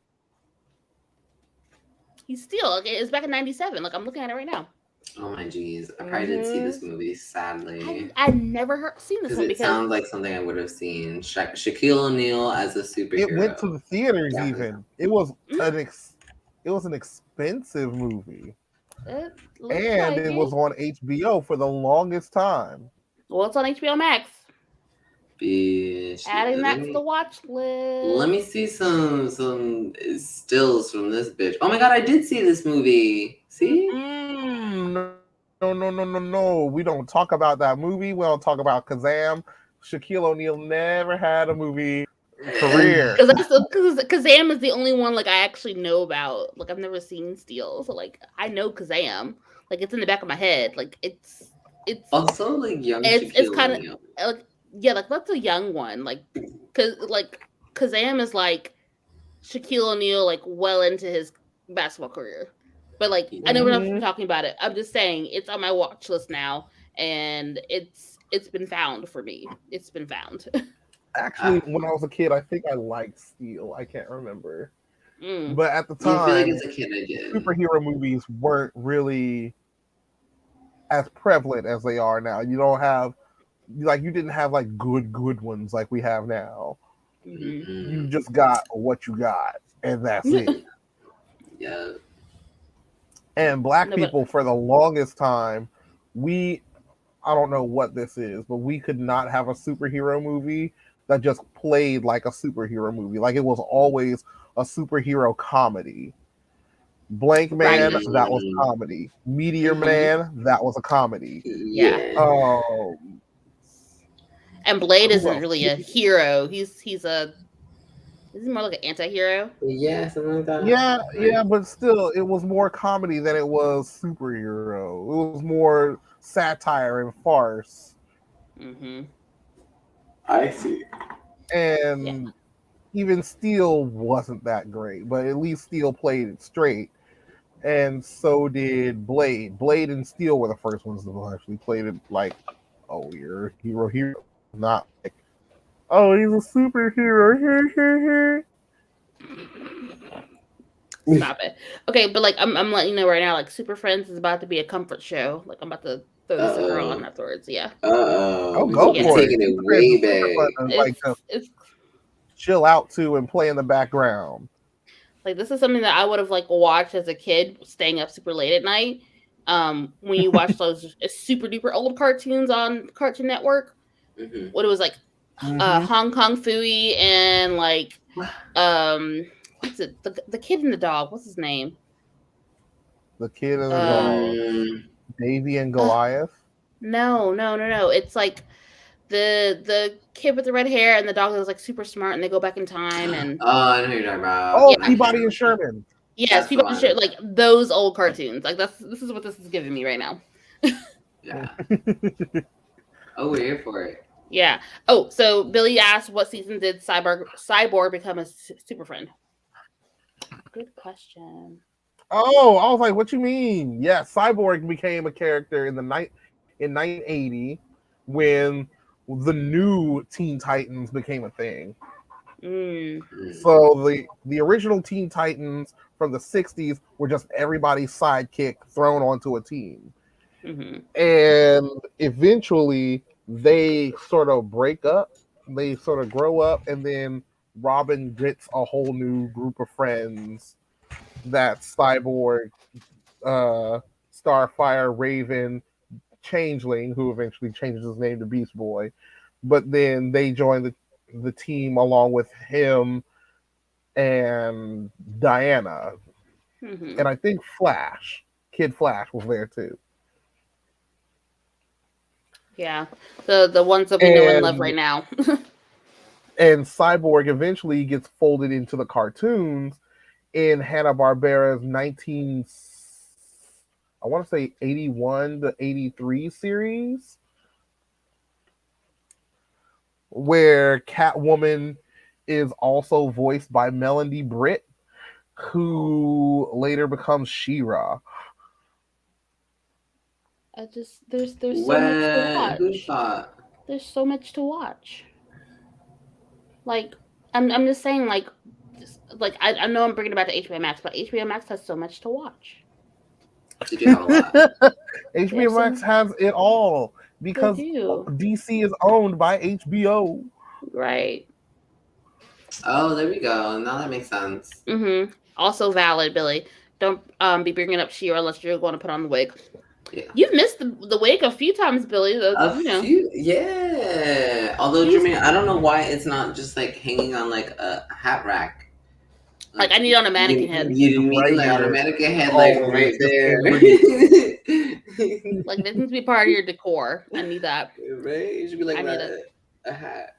He's Steel. Okay, it's back in '97. Like I'm looking at it right now. Oh my jeez, I probably didn't see this movie. Sadly, I never seen this one because it sounds like something I would have seen. Shaquille O'Neal as a superhero. It went to the theaters. Even it was an expensive movie, and it was on HBO for the longest time. Well, it's on HBO Max. Bitch. Adding that to the watch list. Let me see some stills from this bitch. Oh my god, I did see this movie. See? No. We don't talk about that movie. We don't talk about Kazam. Shaquille O'Neal never had a movie career. Because Kazam is the only one like I actually know about. Like I've never seen Steel, so like I know Kazam. Like it's in the back of my head. Like it's also like young. It's kind of like. Yeah, like that's a young one. Like, cause like Kazam is like Shaquille O'Neal, like well into his basketball career. But like, I know we're not talking about it. I'm just saying it's on my watch list now, and it's been found for me. It's been found. Actually, when I was a kid, I think I liked Steel. I can't remember. But at the I feel like time, as a kid I did. superhero movies weren't really as prevalent as they are now. You don't have, like, you didn't have like good ones like we have now. You just got what you got, and that's it. Yeah. And black people, for the longest time, I don't know what this is, but we could not have a superhero movie that just played like a superhero movie. Like, it was always a superhero comedy. Blank Man, that was comedy. Meteor Man, that was a comedy. Yeah. And Blade isn't really a hero. He's more like an anti-hero. Yeah, something like that. Yeah, but still, it was more comedy than it was superhero. It was more satire and farce. I see. And even Steel wasn't that great, but at least Steel played it straight. And so did Blade. Blade and Steel were the first ones that actually played it like, oh, you're a hero. Not like, oh, he's a superhero. Stop it. Okay, but like I'm letting you know right now, like Super Friends is about to be a comfort show. Like I'm about to throw this over on afterwards. Yeah. Oh, go for it. Taking it way back. Like to chill out to and play in the background. Like, this is something that I would have like watched as a kid, staying up super late at night. When you watch those super duper old cartoons on Cartoon Network, what it was like, Hong Kong Phooey and like, what's it? The kid and the dog. What's his name? The kid and the dog. Davy and Goliath. No. It's like the kid with the red hair and the dog that was like super smart, and they go back in time. And I know who you're talking about. Oh, yeah. Peabody and Sherman. Yes, Peabody and Sherman, like those old cartoons. Like this is what this is giving me right now. Yeah. Oh, we're here for it. Yeah. Oh, so Billy asked, what season did Cyborg become a super friend? Good question. Oh, I was like, what you mean? Yeah, Cyborg became a character in 1980 when the new Teen Titans became a thing. So the original Teen Titans from the 60s were just everybody's sidekick thrown onto a team. And eventually they sort of break up, they sort of grow up, and then Robin gets a whole new group of friends. That's Cyborg, Starfire, Raven, Changeling, who eventually changes his name to Beast Boy. But then they join the team along with him and Diana. And I think Kid Flash was there too. Yeah, the ones that we know and love right now. And Cyborg eventually gets folded into the cartoons in Hanna-Barbera's 81 to 83 series, where Catwoman is also voiced by Melanie Britt, who later becomes She-Ra. There's so much to watch. Who thought? There's so much to watch. Like, I'm just saying, like I know I'm bringing it back to HBO Max, but HBO Max has so much to watch. Did you have a lot? HBO Max has it all because DC is owned by HBO. Right. Oh, there we go. Now that makes sense. Also valid, Billy. Don't be bringing up She-Ra unless you're going to put on the wig. Yeah. You've missed the wig a few times, Billy. Few, yeah. Although, Jermaine, I don't know why it's not just like hanging on like a hat rack. Like I need on a mannequin head. You mean like on a mannequin head, like right there. Like this needs to be part of your decor. I need that. Right? It should be like a hat.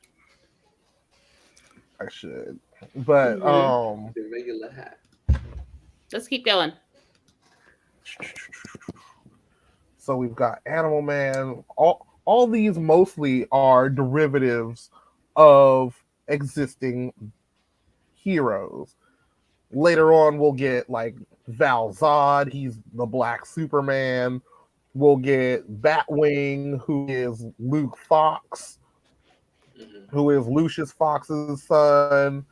I should, but the regular hat. Let's keep going. So we've got Animal Man. All these mostly are derivatives of existing heroes. Later on, we'll get like Val Zod. He's the Black Superman. We'll get Batwing, who is Luke Fox, who is Lucius Fox's son.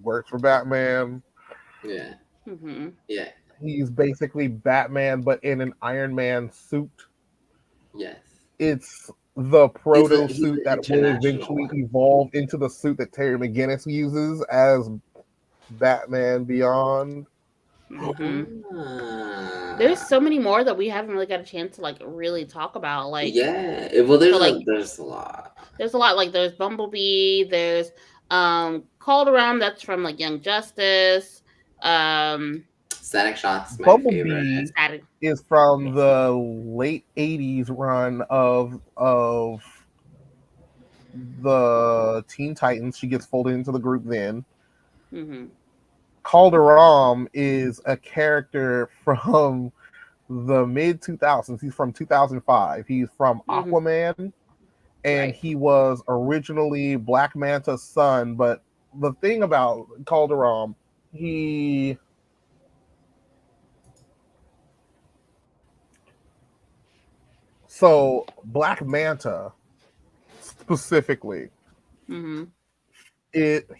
Works for Batman. Yeah. Mm-hmm. Yeah. He's basically Batman, but in an Iron Man suit. Yes. It's the proto He's suit an that would international eventually one. evolve into the suit that Terry McGinnis uses as Batman Beyond. Mm-hmm. Ah. There's so many more that we haven't really got a chance to like really talk about. Like, yeah. Well, so like there's a lot. there's a lot. Like there's Bumblebee. There's Calderon. That's from like Young Justice. Static Shock's my favorite. Bumblebee Static. is from the late '80s run of the Teen Titans. She gets folded into the group then. Mm-hmm. Calderon is a character from the mid 2000s. He's from 2005. He's from Aquaman, and he was originally Black Manta's son. But the thing about Calderon, so Black Manta specifically, he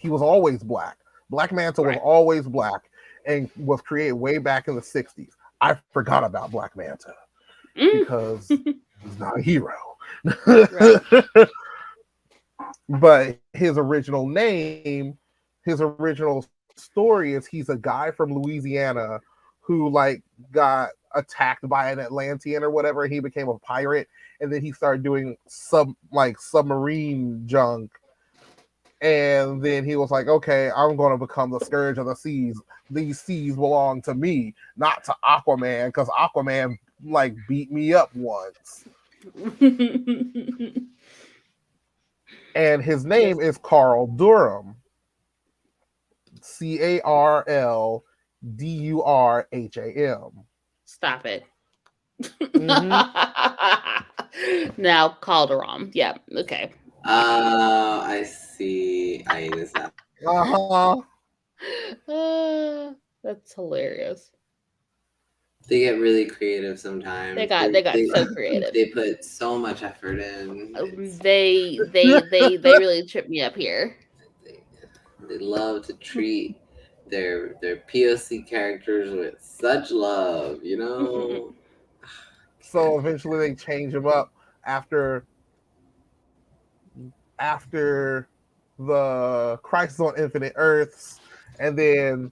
was always black. Black Manta was always black and was created way back in the 60s. I forgot about Black Manta because he's not a hero. But his original name, his original story is he's a guy from Louisiana who like got attacked by an Atlantean or whatever. He became a pirate, and then he started doing submarine junk. And then he was like, okay, I'm going to become the scourge of the seas. These seas belong to me, not to Aquaman, because Aquaman like beat me up once. And his name is Carl Durham. CarlDurham. Stop it. Now Calderon. Yeah. Okay. I see. I use that. That's hilarious. They get really creative sometimes. They got so creative. They put so much effort in. They really trip me up here. They love to treat their POC characters with such love, you know. So eventually they change him up after the Crisis on Infinite Earths, and then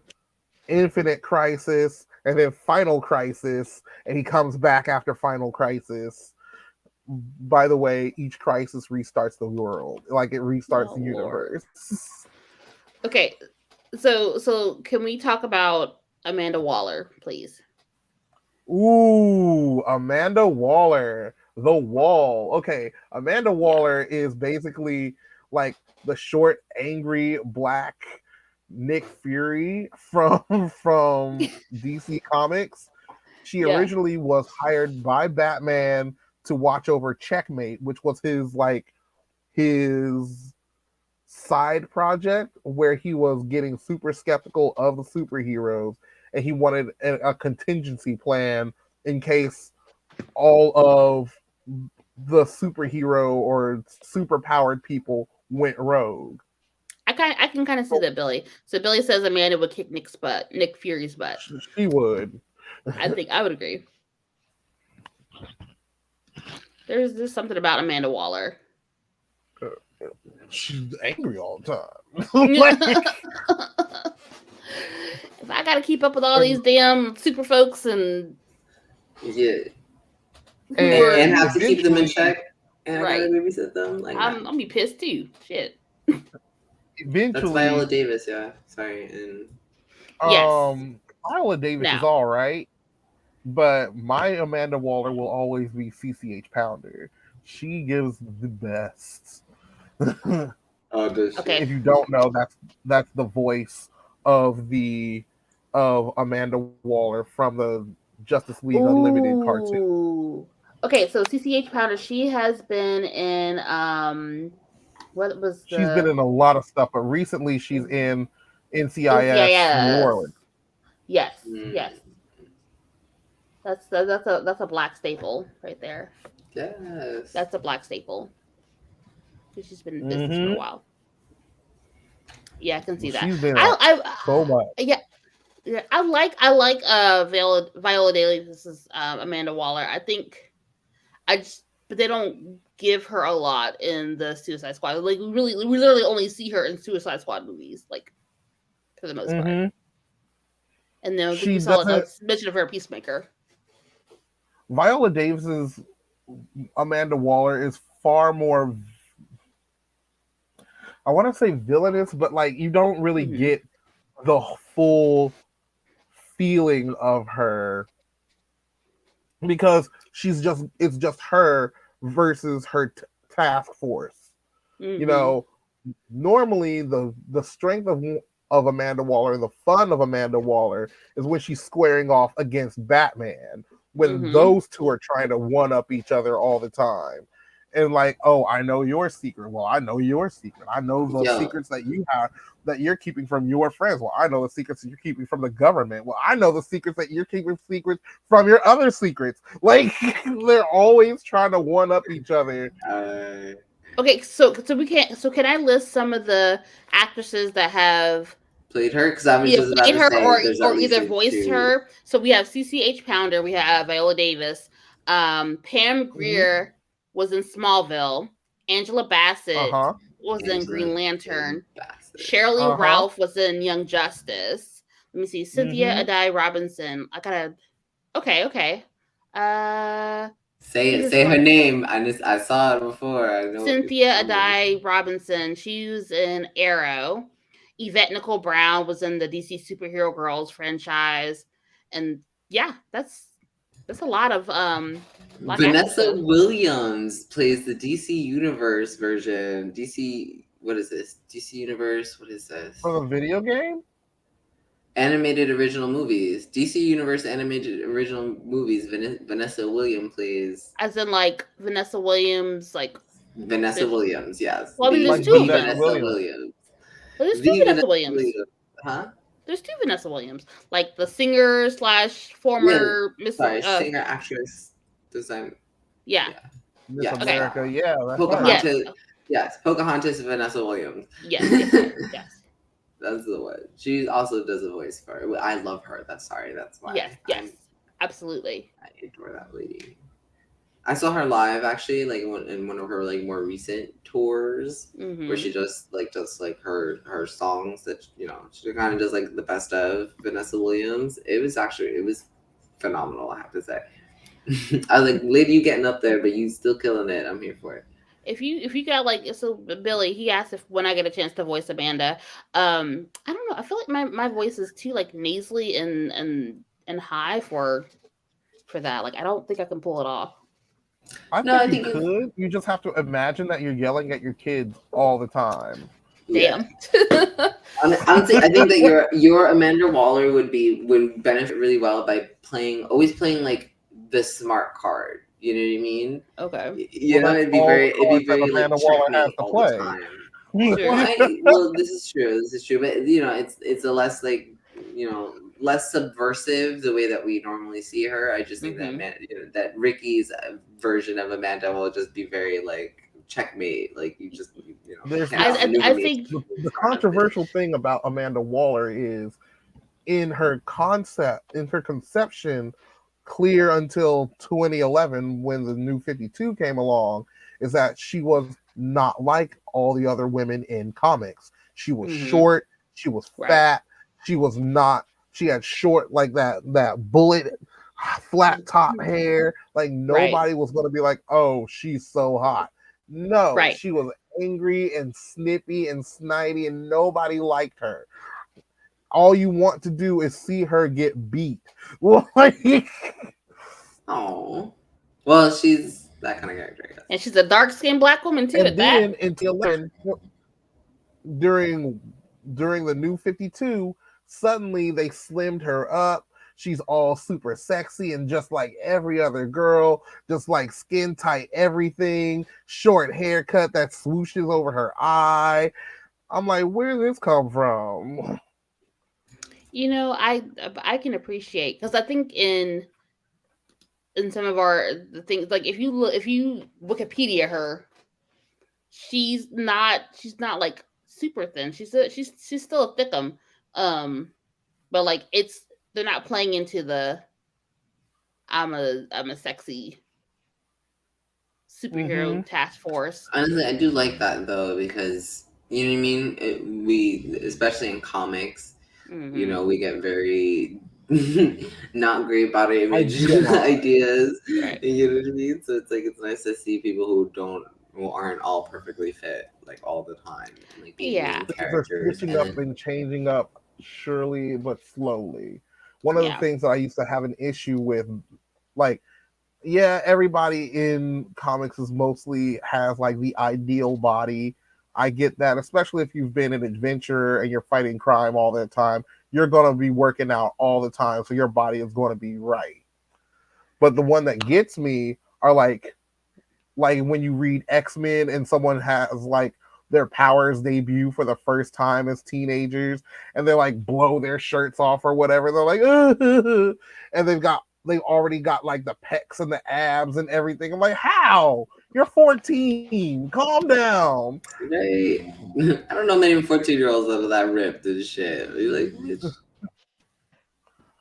Infinite Crisis, and then Final Crisis, and he comes back after Final Crisis. By the way, each crisis restarts the world. Like, it restarts the universe. Okay, so can we talk about Amanda Waller, please? Ooh, Amanda Waller. The Wall. Okay, Amanda Waller is basically like the short, angry, black Nick Fury from DC Comics. She originally was hired by Batman to watch over Checkmate, which was his side project where he was getting super skeptical of the superheroes, and he wanted a contingency plan in case all of the superhero or superpowered people went rogue. I can kind of see that, Billy. So Billy says Amanda would kick Nick Fury's butt. She would. I think I would agree. There's just something about Amanda Waller. She's angry all the time. If I gotta keep up with all these damn super folks and and have to keep them in check, and right, babysit them, like I'm gonna be pissed too. Shit. Eventually, that's Viola Davis. Yeah, sorry. And Viola Davis is all right, but my Amanda Waller will always be CCH Pounder. She gives the best. Okay. If you don't know, that's the voice of Amanda Waller from the Justice League Unlimited cartoon. Okay, so CCH Pounder, she has been in she's been in a lot of stuff, but recently she's in NCIS New Orleans. Yes. That's a black staple right there. Yes. That's a black staple. She's been in business for a while. Yeah, I can see that. She's been I so much. Yeah. Yeah, I like Viola Davis is Amanda Waller. I think but they don't give her a lot in the Suicide Squad. Like we literally only see her in Suicide Squad movies, like for the most part. And then I think She we saw a doesn't. mention of her Peacemaker. Viola Davis's Amanda Waller is far more, I want to say villainous, but like you don't really get the full feeling of her because it's just her versus her task force. You know, normally the strength of Amanda Waller, the fun of Amanda Waller is when she's squaring off against Batman, when those two are trying to one up each other all the time. And like, oh, I know your secret. Well, I know your secret. I know the secrets that you have that you're keeping from your friends. Well, I know the secrets that you're keeping from the government. Well, I know the secrets that you're keeping secrets from your other secrets. Like they're always trying to one up each other. Okay, so we can't. So can I list some of the actresses that have played her? Because I was just about played to her say, or either voiced her. So we have CCH Pounder, we have Viola Davis, Pam Grier was in Smallville, Angela Bassett was in Green Lantern, Shirley Ralph was in Young Justice. Let me see, Cynthia Adai Robinson. I gotta. Okay. Say her name. I saw it before. I know Cynthia Adai Robinson. She was in Arrow. Yvette Nicole Brown was in the DC Superhero Girls franchise, and yeah, that's a lot of Vanessa Williams plays the DC Universe version. DC, what is this? DC Universe, what is this? For the video game? Animated original movies. DC Universe animated original movies. Vanessa Williams plays. As in like Vanessa Williams, like Vanessa Williams, yes. Well, I mean, there's two Vanessa Williams. Well, there's two Vanessa Williams. Huh? There's two Vanessa Williams, like the singer / former Miss singer actress design. Yeah. Miss America, yeah. Pocahontas. Yes, Pocahontas Vanessa Williams. Yes. That's the one. She also does a voice for her. I love her. That's why. Yes. Absolutely. I adore that lady. I saw her live actually, like in one of her like more recent tours, where she does her songs that she kind of does like the best of Vanessa Williams. It was phenomenal. I have to say. I was like, lady, you getting up there, but you still killing it. I'm here for it. If you got Billy, he asked if when I get a chance to voice Amanda. I don't know. I feel like my voice is too like nasally and high for that. Like I don't think I can pull it off. I think you could. You just have to imagine that you're yelling at your kids all the time. Damn. Honestly, I think that your Amanda Waller would benefit really well by always playing like the smart card. You know what I mean? Okay. It'd be very Amanda Waller has to play. Well, this is true, but it's a less less subversive the way that we normally see her. I just think that Ricky's version of Amanda will just be very like checkmate. Like you just I think the controversial thing about Amanda Waller is in her conception, clear until 2011 when the New 52 came along, is that she was not like all the other women in comics. She was short, she was fat, she had short like that bullet flat top hair. Like nobody was going to be like, oh, she's so hot. No, she was angry and snippy and snidey and nobody liked her. All you want to do is see her get beat. Oh, well, she's that kind of character, I guess. And she's a dark-skinned black woman too. And then until during the New 52, suddenly they slimmed her up. She's all super sexy and just like every other girl, just like skin tight everything, short haircut that swooshes over her eye. I'm like, where did this come from? I can appreciate, because I think in some of the things, like if you Wikipedia her, she's not like super thin. She's still a thickum. but like they're not playing into the I'm a sexy superhero task force. Honestly, I do like that though, because you know what I mean. We, especially in comics, you know, we get very not great body image ideas. Right. You know what I mean? So it's like it's nice to see people who aren't all perfectly fit like all the time, like being main characters. Switching up and changing up, surely but slowly. One of the things that I used to have an issue with, like, yeah, everybody in comics is mostly has like the ideal body. I get that, especially if you've been an adventurer and you're fighting crime all the time. You're going to be working out all the time, so your body is going to be right. But the one that gets me are like when you read X-Men and someone has like their powers debut for the first time as teenagers, and they like blow their shirts off or whatever. They're like, and they've already got like the pecs and the abs and everything. I'm like, how? You're 14. Calm down. Right. I don't know many 14-year-olds that are that ripped and shit. You're like, bitch.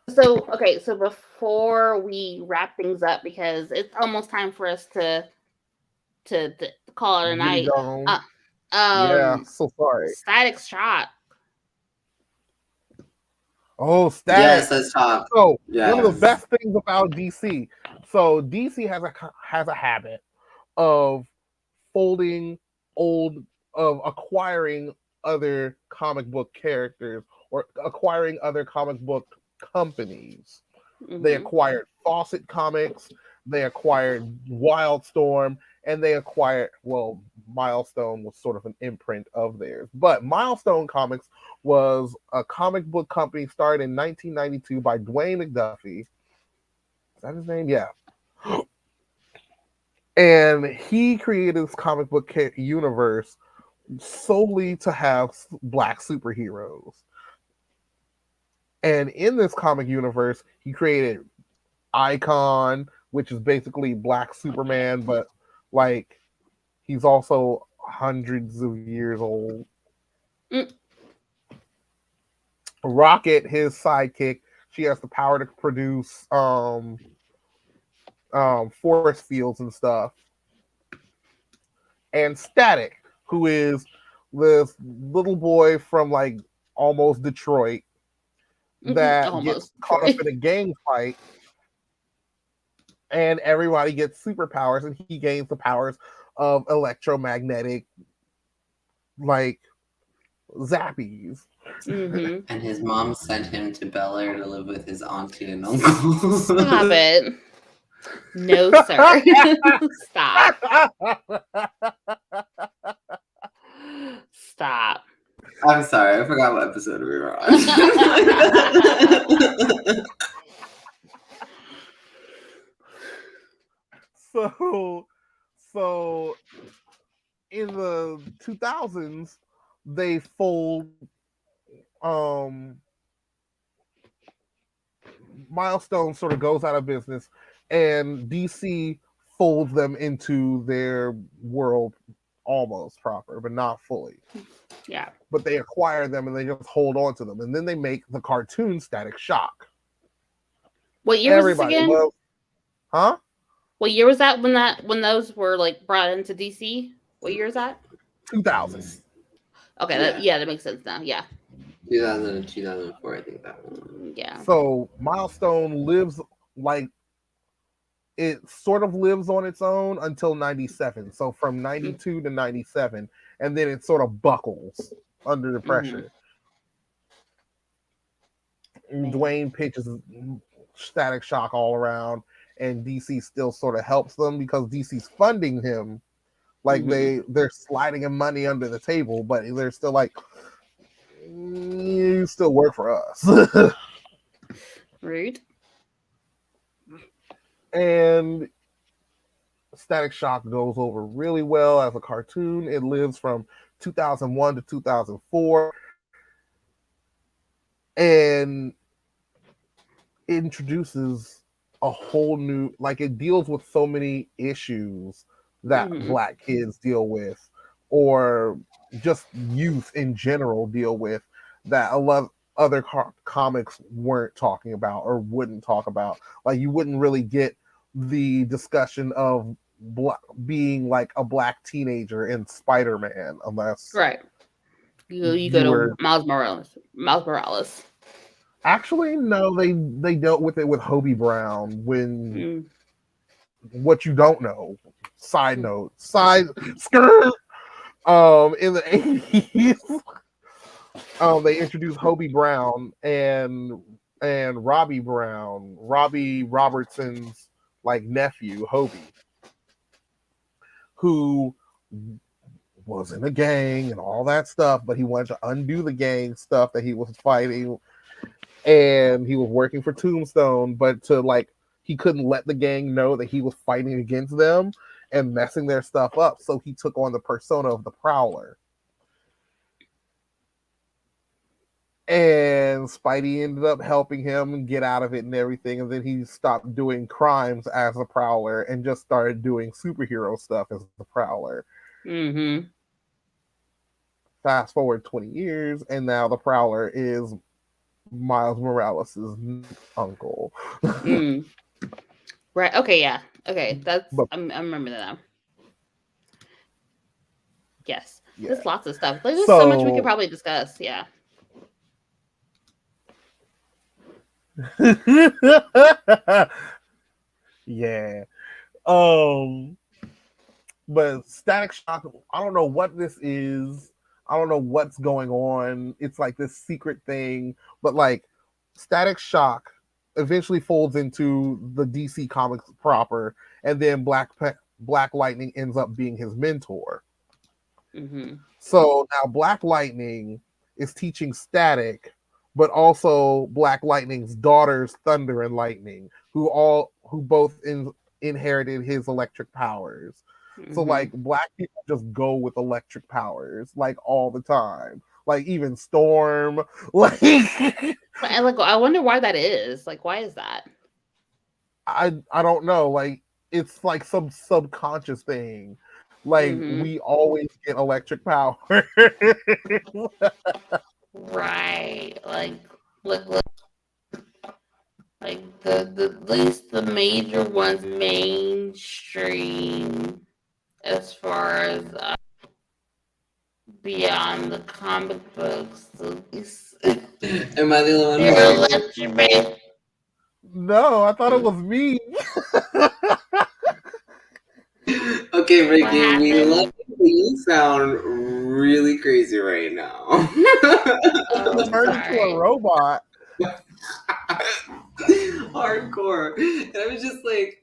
So before we wrap things up, because it's almost time for us to call it a night. Yeah, so sorry. Static Shock. Oh, Static. Yes, let's talk. So one of the best things about DC. So DC has a habit of acquiring other comic book characters or acquiring other comic book companies. They acquired Fawcett Comics, they acquired Wildstorm, and they acquired, well, Milestone was sort of an imprint of theirs. But Milestone Comics was a comic book company started in 1992 by Dwayne McDuffie. Is that his name? Yeah. And he created this comic book universe solely to have black superheroes. And in this comic universe, he created Icon, which is basically Black Superman, but like he's also hundreds of years old. Rocket, his sidekick, she has the power to produce force fields and stuff. And Static, who is this little boy from like almost Detroit that gets caught up in a gang fight, and everybody gets superpowers, and he gains the powers of electromagnetic, like, zappies. And his mom sent him to Bel Air to live with his auntie and uncle. Stop it. No, sir. Stop. Stop. I'm sorry, I forgot what episode we were on. So in the 2000s, they fold Milestone sort of goes out of business, and DC folds them into their world almost proper, but not fully. Yeah. But they acquire them and they just hold on to them, and then they make the cartoon Static Shock. What year was this again? Huh? What year was that when those were like brought into DC? What year is that? 2000. Okay, that makes sense now. Yeah. 2000 and 2004, I think that one. Yeah. So Milestone lives it sort of lives on its own until 97. So from 92 to 97, and then it sort of buckles under the pressure. Dwayne pitches Static Shock all around, and DC still sort of helps them because DC's funding him. Like they're sliding him money under the table, but they're still like, you still work for us. Rude. And Static Shock goes over really well as a cartoon. It lives from 2001 to 2004. And it introduces a whole new, like, it deals with so many issues that Black kids deal with, or just youth in general deal with, that a lot other comics weren't talking about or wouldn't talk about. Like you wouldn't really get the discussion of being like a black teenager in Spider-Man unless you go to Miles Morales. Actually, no, they dealt with it with Hobie Brown when what you don't know. Side note, skirt. In the 80s, they introduced Hobie Brown and Robbie Brown, Robbie Robertson's like nephew, Hobie, who was in a gang and all that stuff, but he wanted to undo the gang stuff that he was fighting, and he was working for Tombstone, but he couldn't let the gang know that he was fighting against them and messing their stuff up, so he took on the persona of the Prowler. And Spidey ended up helping him get out of it and everything, and then he stopped doing crimes as the Prowler and just started doing superhero stuff as the Prowler. Mm-hmm. Fast forward 20 years, and now the Prowler is Miles Morales' uncle. Right. Okay. Yeah. Okay. I remember that now. Yes. Yeah. There's lots of stuff. There's so much we could probably discuss. Yeah. Yeah. But Static Shock, I don't know what this is. I don't know what's going on. It's like this secret thing, but like Static Shock eventually folds into the DC Comics proper, and then Black Lightning ends up being his mentor. Mm-hmm. So now Black Lightning is teaching Static, but also Black Lightning's daughters, Thunder and Lightning, who both inherited his electric powers. Mm-hmm. So like black people just go with electric powers like all the time. Like even Storm, like I wonder why that is. Like, why is that? I don't know. Like it's like some subconscious thing. Like we always get electric power. Right. Like the at least the major ones mainstream as far as beyond the comic books. Am I the only one? No, I thought it was me. Okay, Ricky, we love you. sound really crazy right now. Turned into a robot. Hardcore. And I was just like,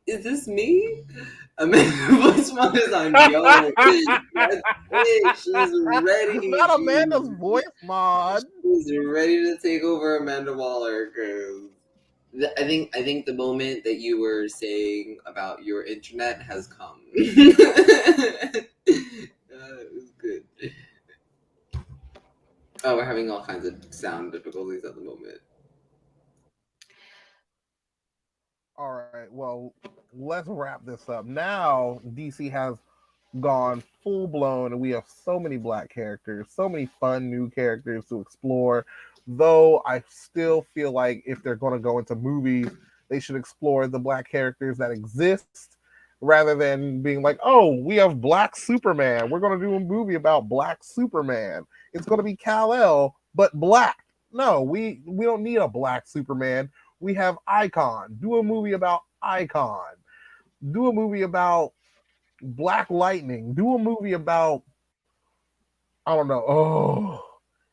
is this me? Amanda's voice mod is on yo. That's it. She's ready. Not Amanda's voice mod. She's ready to take over Amanda Waller because I think the moment that you were saying about your internet has come. It was good. Oh, we're having all kinds of sound difficulties at the moment. All right, well, let's wrap this up. Now, DC has gone full-blown, and we have so many black characters, so many fun new characters to explore, though I still feel like if they're going to go into movies, they should explore the black characters that exist, rather than being like, oh, we have Black Superman. We're going to do a movie about Black Superman. It's going to be Kal-El, but black. No, we don't need a Black Superman. We have Icon. Do a movie about Icon. Do a movie about Black Lightning. Do a movie about, I don't know. Oh,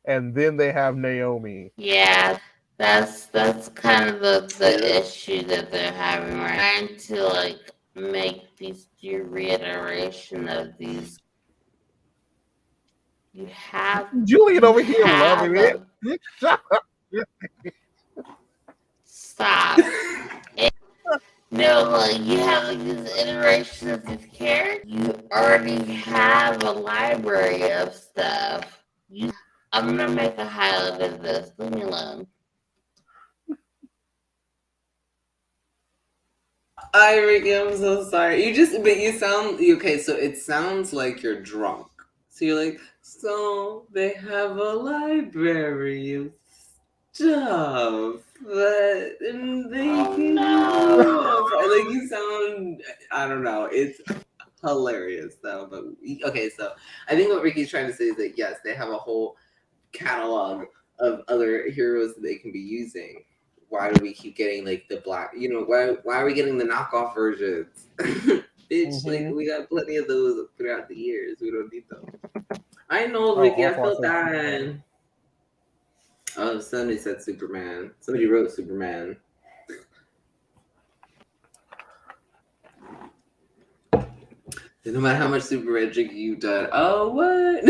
and then they have Naomi. Yeah, that's kind of the issue that they're having right now. Trying to like make these reiteration of these. You have Julian over here loving it. Stop. No, like you have like this iteration of these characters. You already have a library of stuff. I'm gonna make a highlight of this. Leave me alone. Ricky, I'm so sorry. You sound okay. So it sounds like you're drunk. So you're like, so they have a library of stuff. But like you sound, I don't know. It's hilarious though. But okay, so I think what Ricky's trying to say is that yes, they have a whole catalog of other heroes that they can be using. Why do we keep getting like the black? You know, why are we getting the knockoff versions? Bitch, like we got plenty of those throughout the years. We don't need them. I know, Ricky. I felt that. Oh, somebody said Superman. Somebody wrote Superman. No matter how much Superman drinking you've done. Oh, what?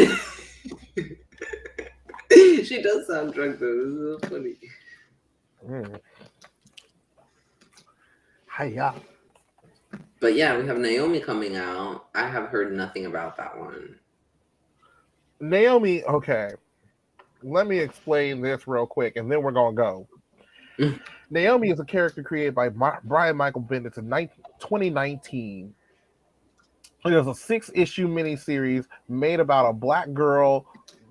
She does sound drunk though. This is so funny. Hiya. But yeah, we have Naomi coming out. I have heard nothing about that one. Naomi, okay. Let me explain this real quick, and then we're gonna go. Naomi is a character created by Brian Michael Bendis in 2019. It was a 6-issue miniseries made about a black girl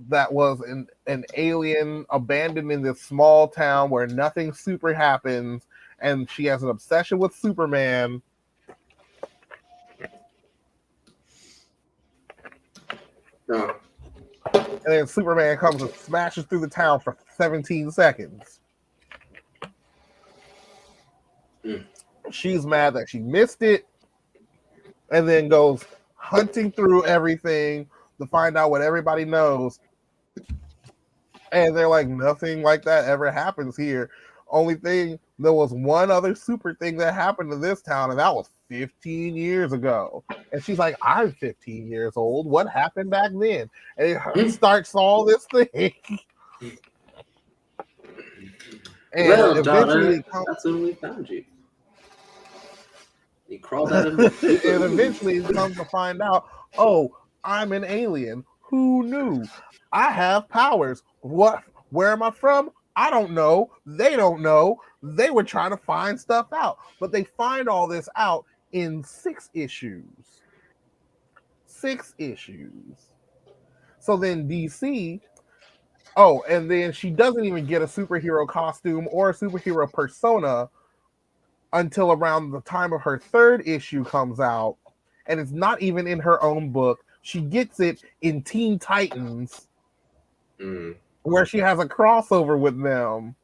that was an alien abandoned in this small town where nothing super happens, and she has an obsession with Superman. Oh. And then Superman comes and smashes through the town for 17 seconds. She's mad that she missed it, and then goes hunting through everything to find out what everybody knows. And they're like, nothing like that ever happens here. Only thing, there was one other super thing that happened in this town, and that was 15 years ago. And she's like, I'm 15 years old. What happened back then? And it starts all this thing. And well, eventually, that's when we found you. You crawled out of the and eventually it comes to find out, oh, I'm an alien. Who knew? I have powers. What? Where am I from? I don't know. They don't know. They were trying to find stuff out. But they find all this out in 6 issues. 6 issues. So then DC, and then she doesn't even get a superhero costume or a superhero persona until around the time of her 3rd issue comes out. And it's not even in her own book. She gets it in Teen Titans, where she has a crossover with them.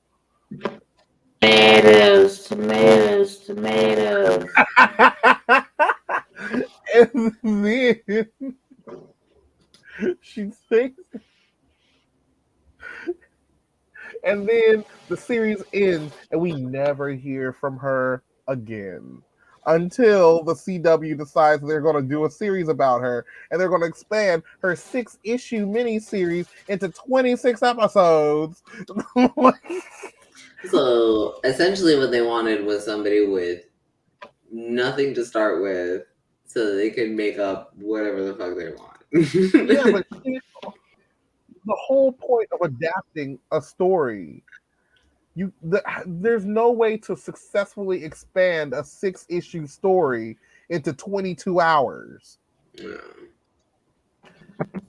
Tomatoes. And then she thinks, and then the series ends, and we never hear from her again until the CW decides they're going to do a series about her, and they're going to expand her 6-issue miniseries into 26 episodes. So essentially what they wanted was somebody with nothing to start with so they could make up whatever the fuck they want. Yeah, but the whole point of adapting a story, there's no way to successfully expand a 6-issue story into 22 hours. Yeah.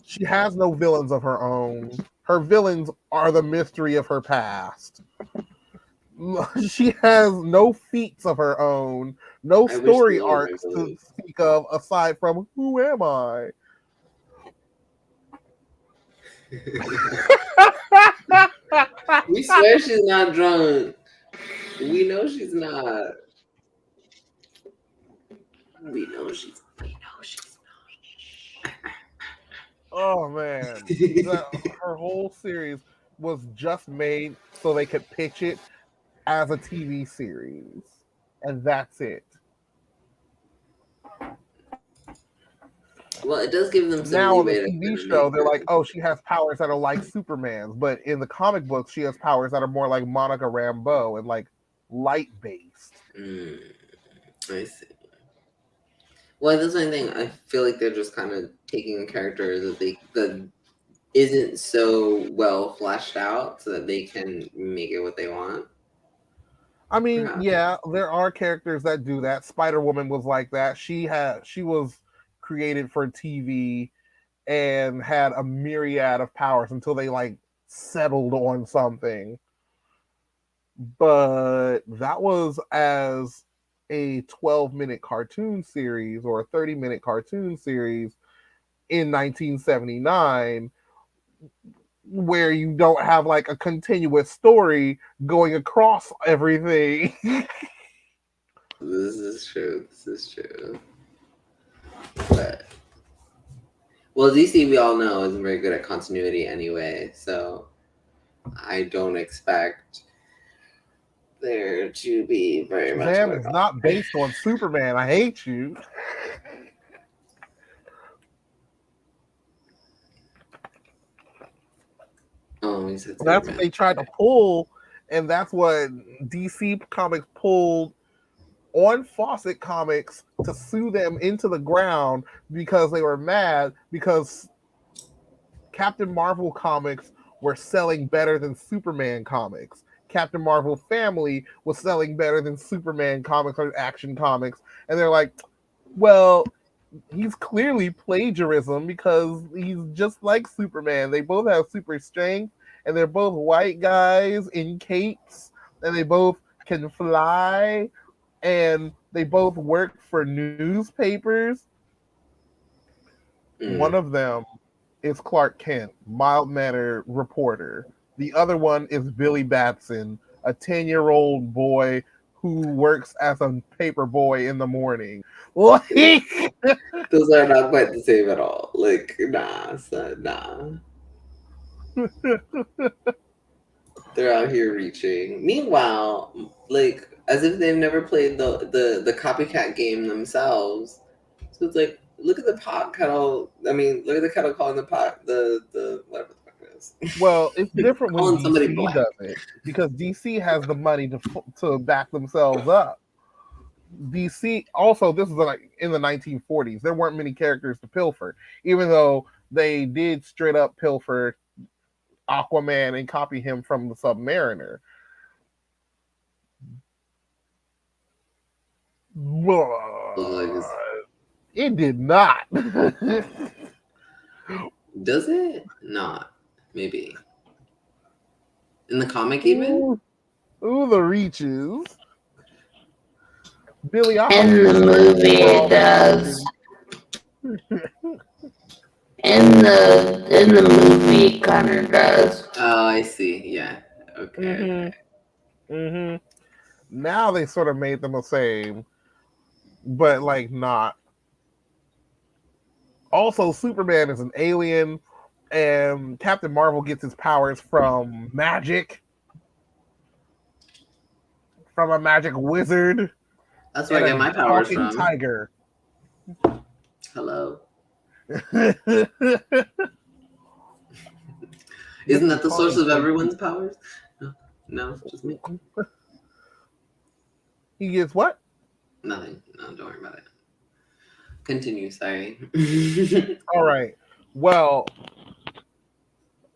She has no villains of her own. Her villains are the mystery of her past. She has no feats of her own, no story arcs to speak of aside from who am I? We swear she's not drunk. We know she's not. We know she's not. Oh man. Her whole series was just made so they could pitch it as a TV series. And that's it. Well, it does give them some now on the leeway TV show, they're like, oh, she has powers that are like Superman's, but in the comic books, she has powers that are more like Monica Rambeau and like light based. I see. Well, that's one thing. I feel like they're just kind of taking a character that isn't so well fleshed out, so that they can make it what they want. I mean, yeah, there are characters that do that. Spider-Woman was like that. She was created for TV and had a myriad of powers until they like settled on something. but that was as a 12-minute cartoon series or a 30-minute cartoon series in 1979, where you don't have like a continuous story going across everything. This is true. But well, DC we all know isn't very good at continuity anyway, so I don't expect there to be very much. Shazam is not based on Superman. I hate you. Oh, that's what they tried to pull, and that's what DC Comics pulled on Fawcett Comics to sue them into the ground because they were mad because Captain Marvel comics were selling better than Superman comics. Captain Marvel Family was selling better than Superman comics or Action Comics, and they're like, well, he's clearly plagiarism because he's just like Superman. They both have super strength, and they're both white guys in capes, and they both can fly, and they both work for newspapers. One of them is Clark Kent, mild-mannered reporter. The other one is Billy Batson, a 10-year-old boy who works as a paper boy in the morning. Those are not quite the same at all. Like, nah, son, nah. They're out here reaching. Meanwhile, like, as if they've never played the copycat game themselves. So it's like, look at the pot kettle. I mean, look at the kettle calling the pot the whatever the fuck it is. Well, it's different when DC black. does it because DC has the money to back themselves up. DC also, this is like in the 1940s. There weren't many characters to pilfer, even though they did straight up pilfer Aquaman and copy him from the Submariner. It did not. Does it? Not. Maybe. In the comic, even? Ooh, the reaches. Billy, in the movie it does. In the movie it kind of does. Oh, I see. Yeah. Okay. Now they sort of made them the same, but like not. Also, Superman is an alien, and Captain Marvel gets his powers from magic, from a magic wizard. That's where I get my powers from. Tiger. Hello. Isn't that the source of everyone's powers? No, just me. He gets what? Nothing. No, don't worry about it. Continue, sorry. All right. Well,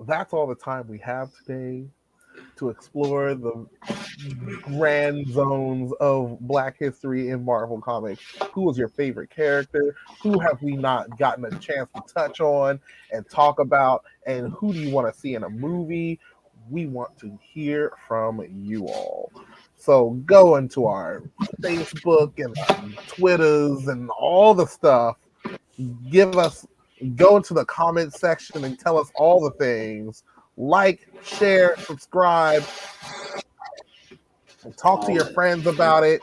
that's all the time we have today to explore the grand zones of Black history in Marvel Comics. Who was your favorite character? Who have we not gotten a chance to touch on and talk about? And who do you want to see in a movie? We want to hear from you all. So go into our Facebook and Twitters and all the stuff. Go into the comment section and tell us all the things. Like, share, subscribe, talk to your friends about it.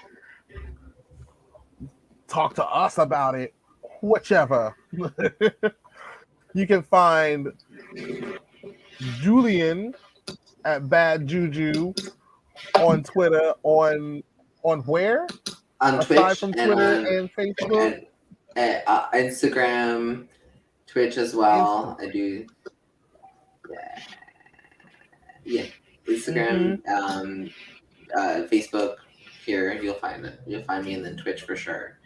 Talk to us about it. Whichever. You can find Julian at Bad Juju on Twitter, on where? On Aside Twitch from Twitter and Facebook? And Instagram, Twitch as well. I do. Yeah. Instagram, Facebook. Here you'll find it. You'll find me, and then Twitch for sure.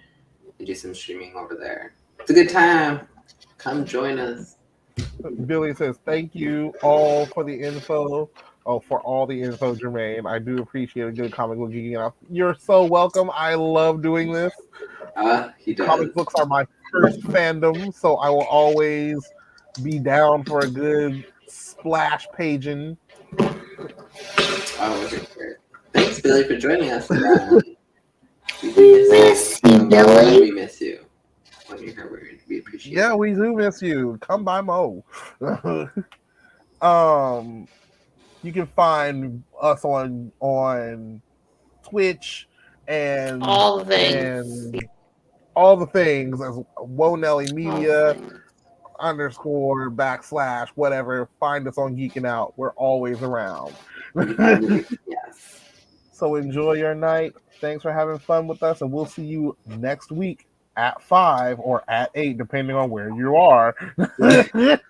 I do some streaming over there. It's a good time. Come join us. Billy says, thank you all for the info. Oh, for all the info, Jermaine. I do appreciate a good comic book geeking. You're so welcome. I love doing this. He does. Comic books are my first fandom, so I will always be down for a good splash paging. Oh, okay, great. Thanks, Billy, for joining us. We miss you, Billy. We miss you. When you hear word, we appreciate it. Yeah, we do miss you. Come by Mo. You can find us on Twitch and all the things. and all the things as Woe Nelly Media _/ whatever. Find us on Geekin Out. We're always around. Yes. So enjoy your night. Thanks for having fun with us, and we'll see you next week at 5 or at 8, depending on where you are. It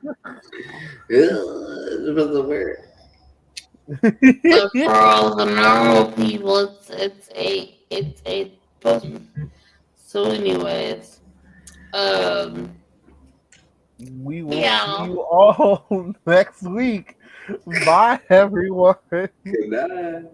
was a word. But for all the normal people, it's 8. It's 8. So, anyways, we will see you all next week. Bye, everyone. Good night.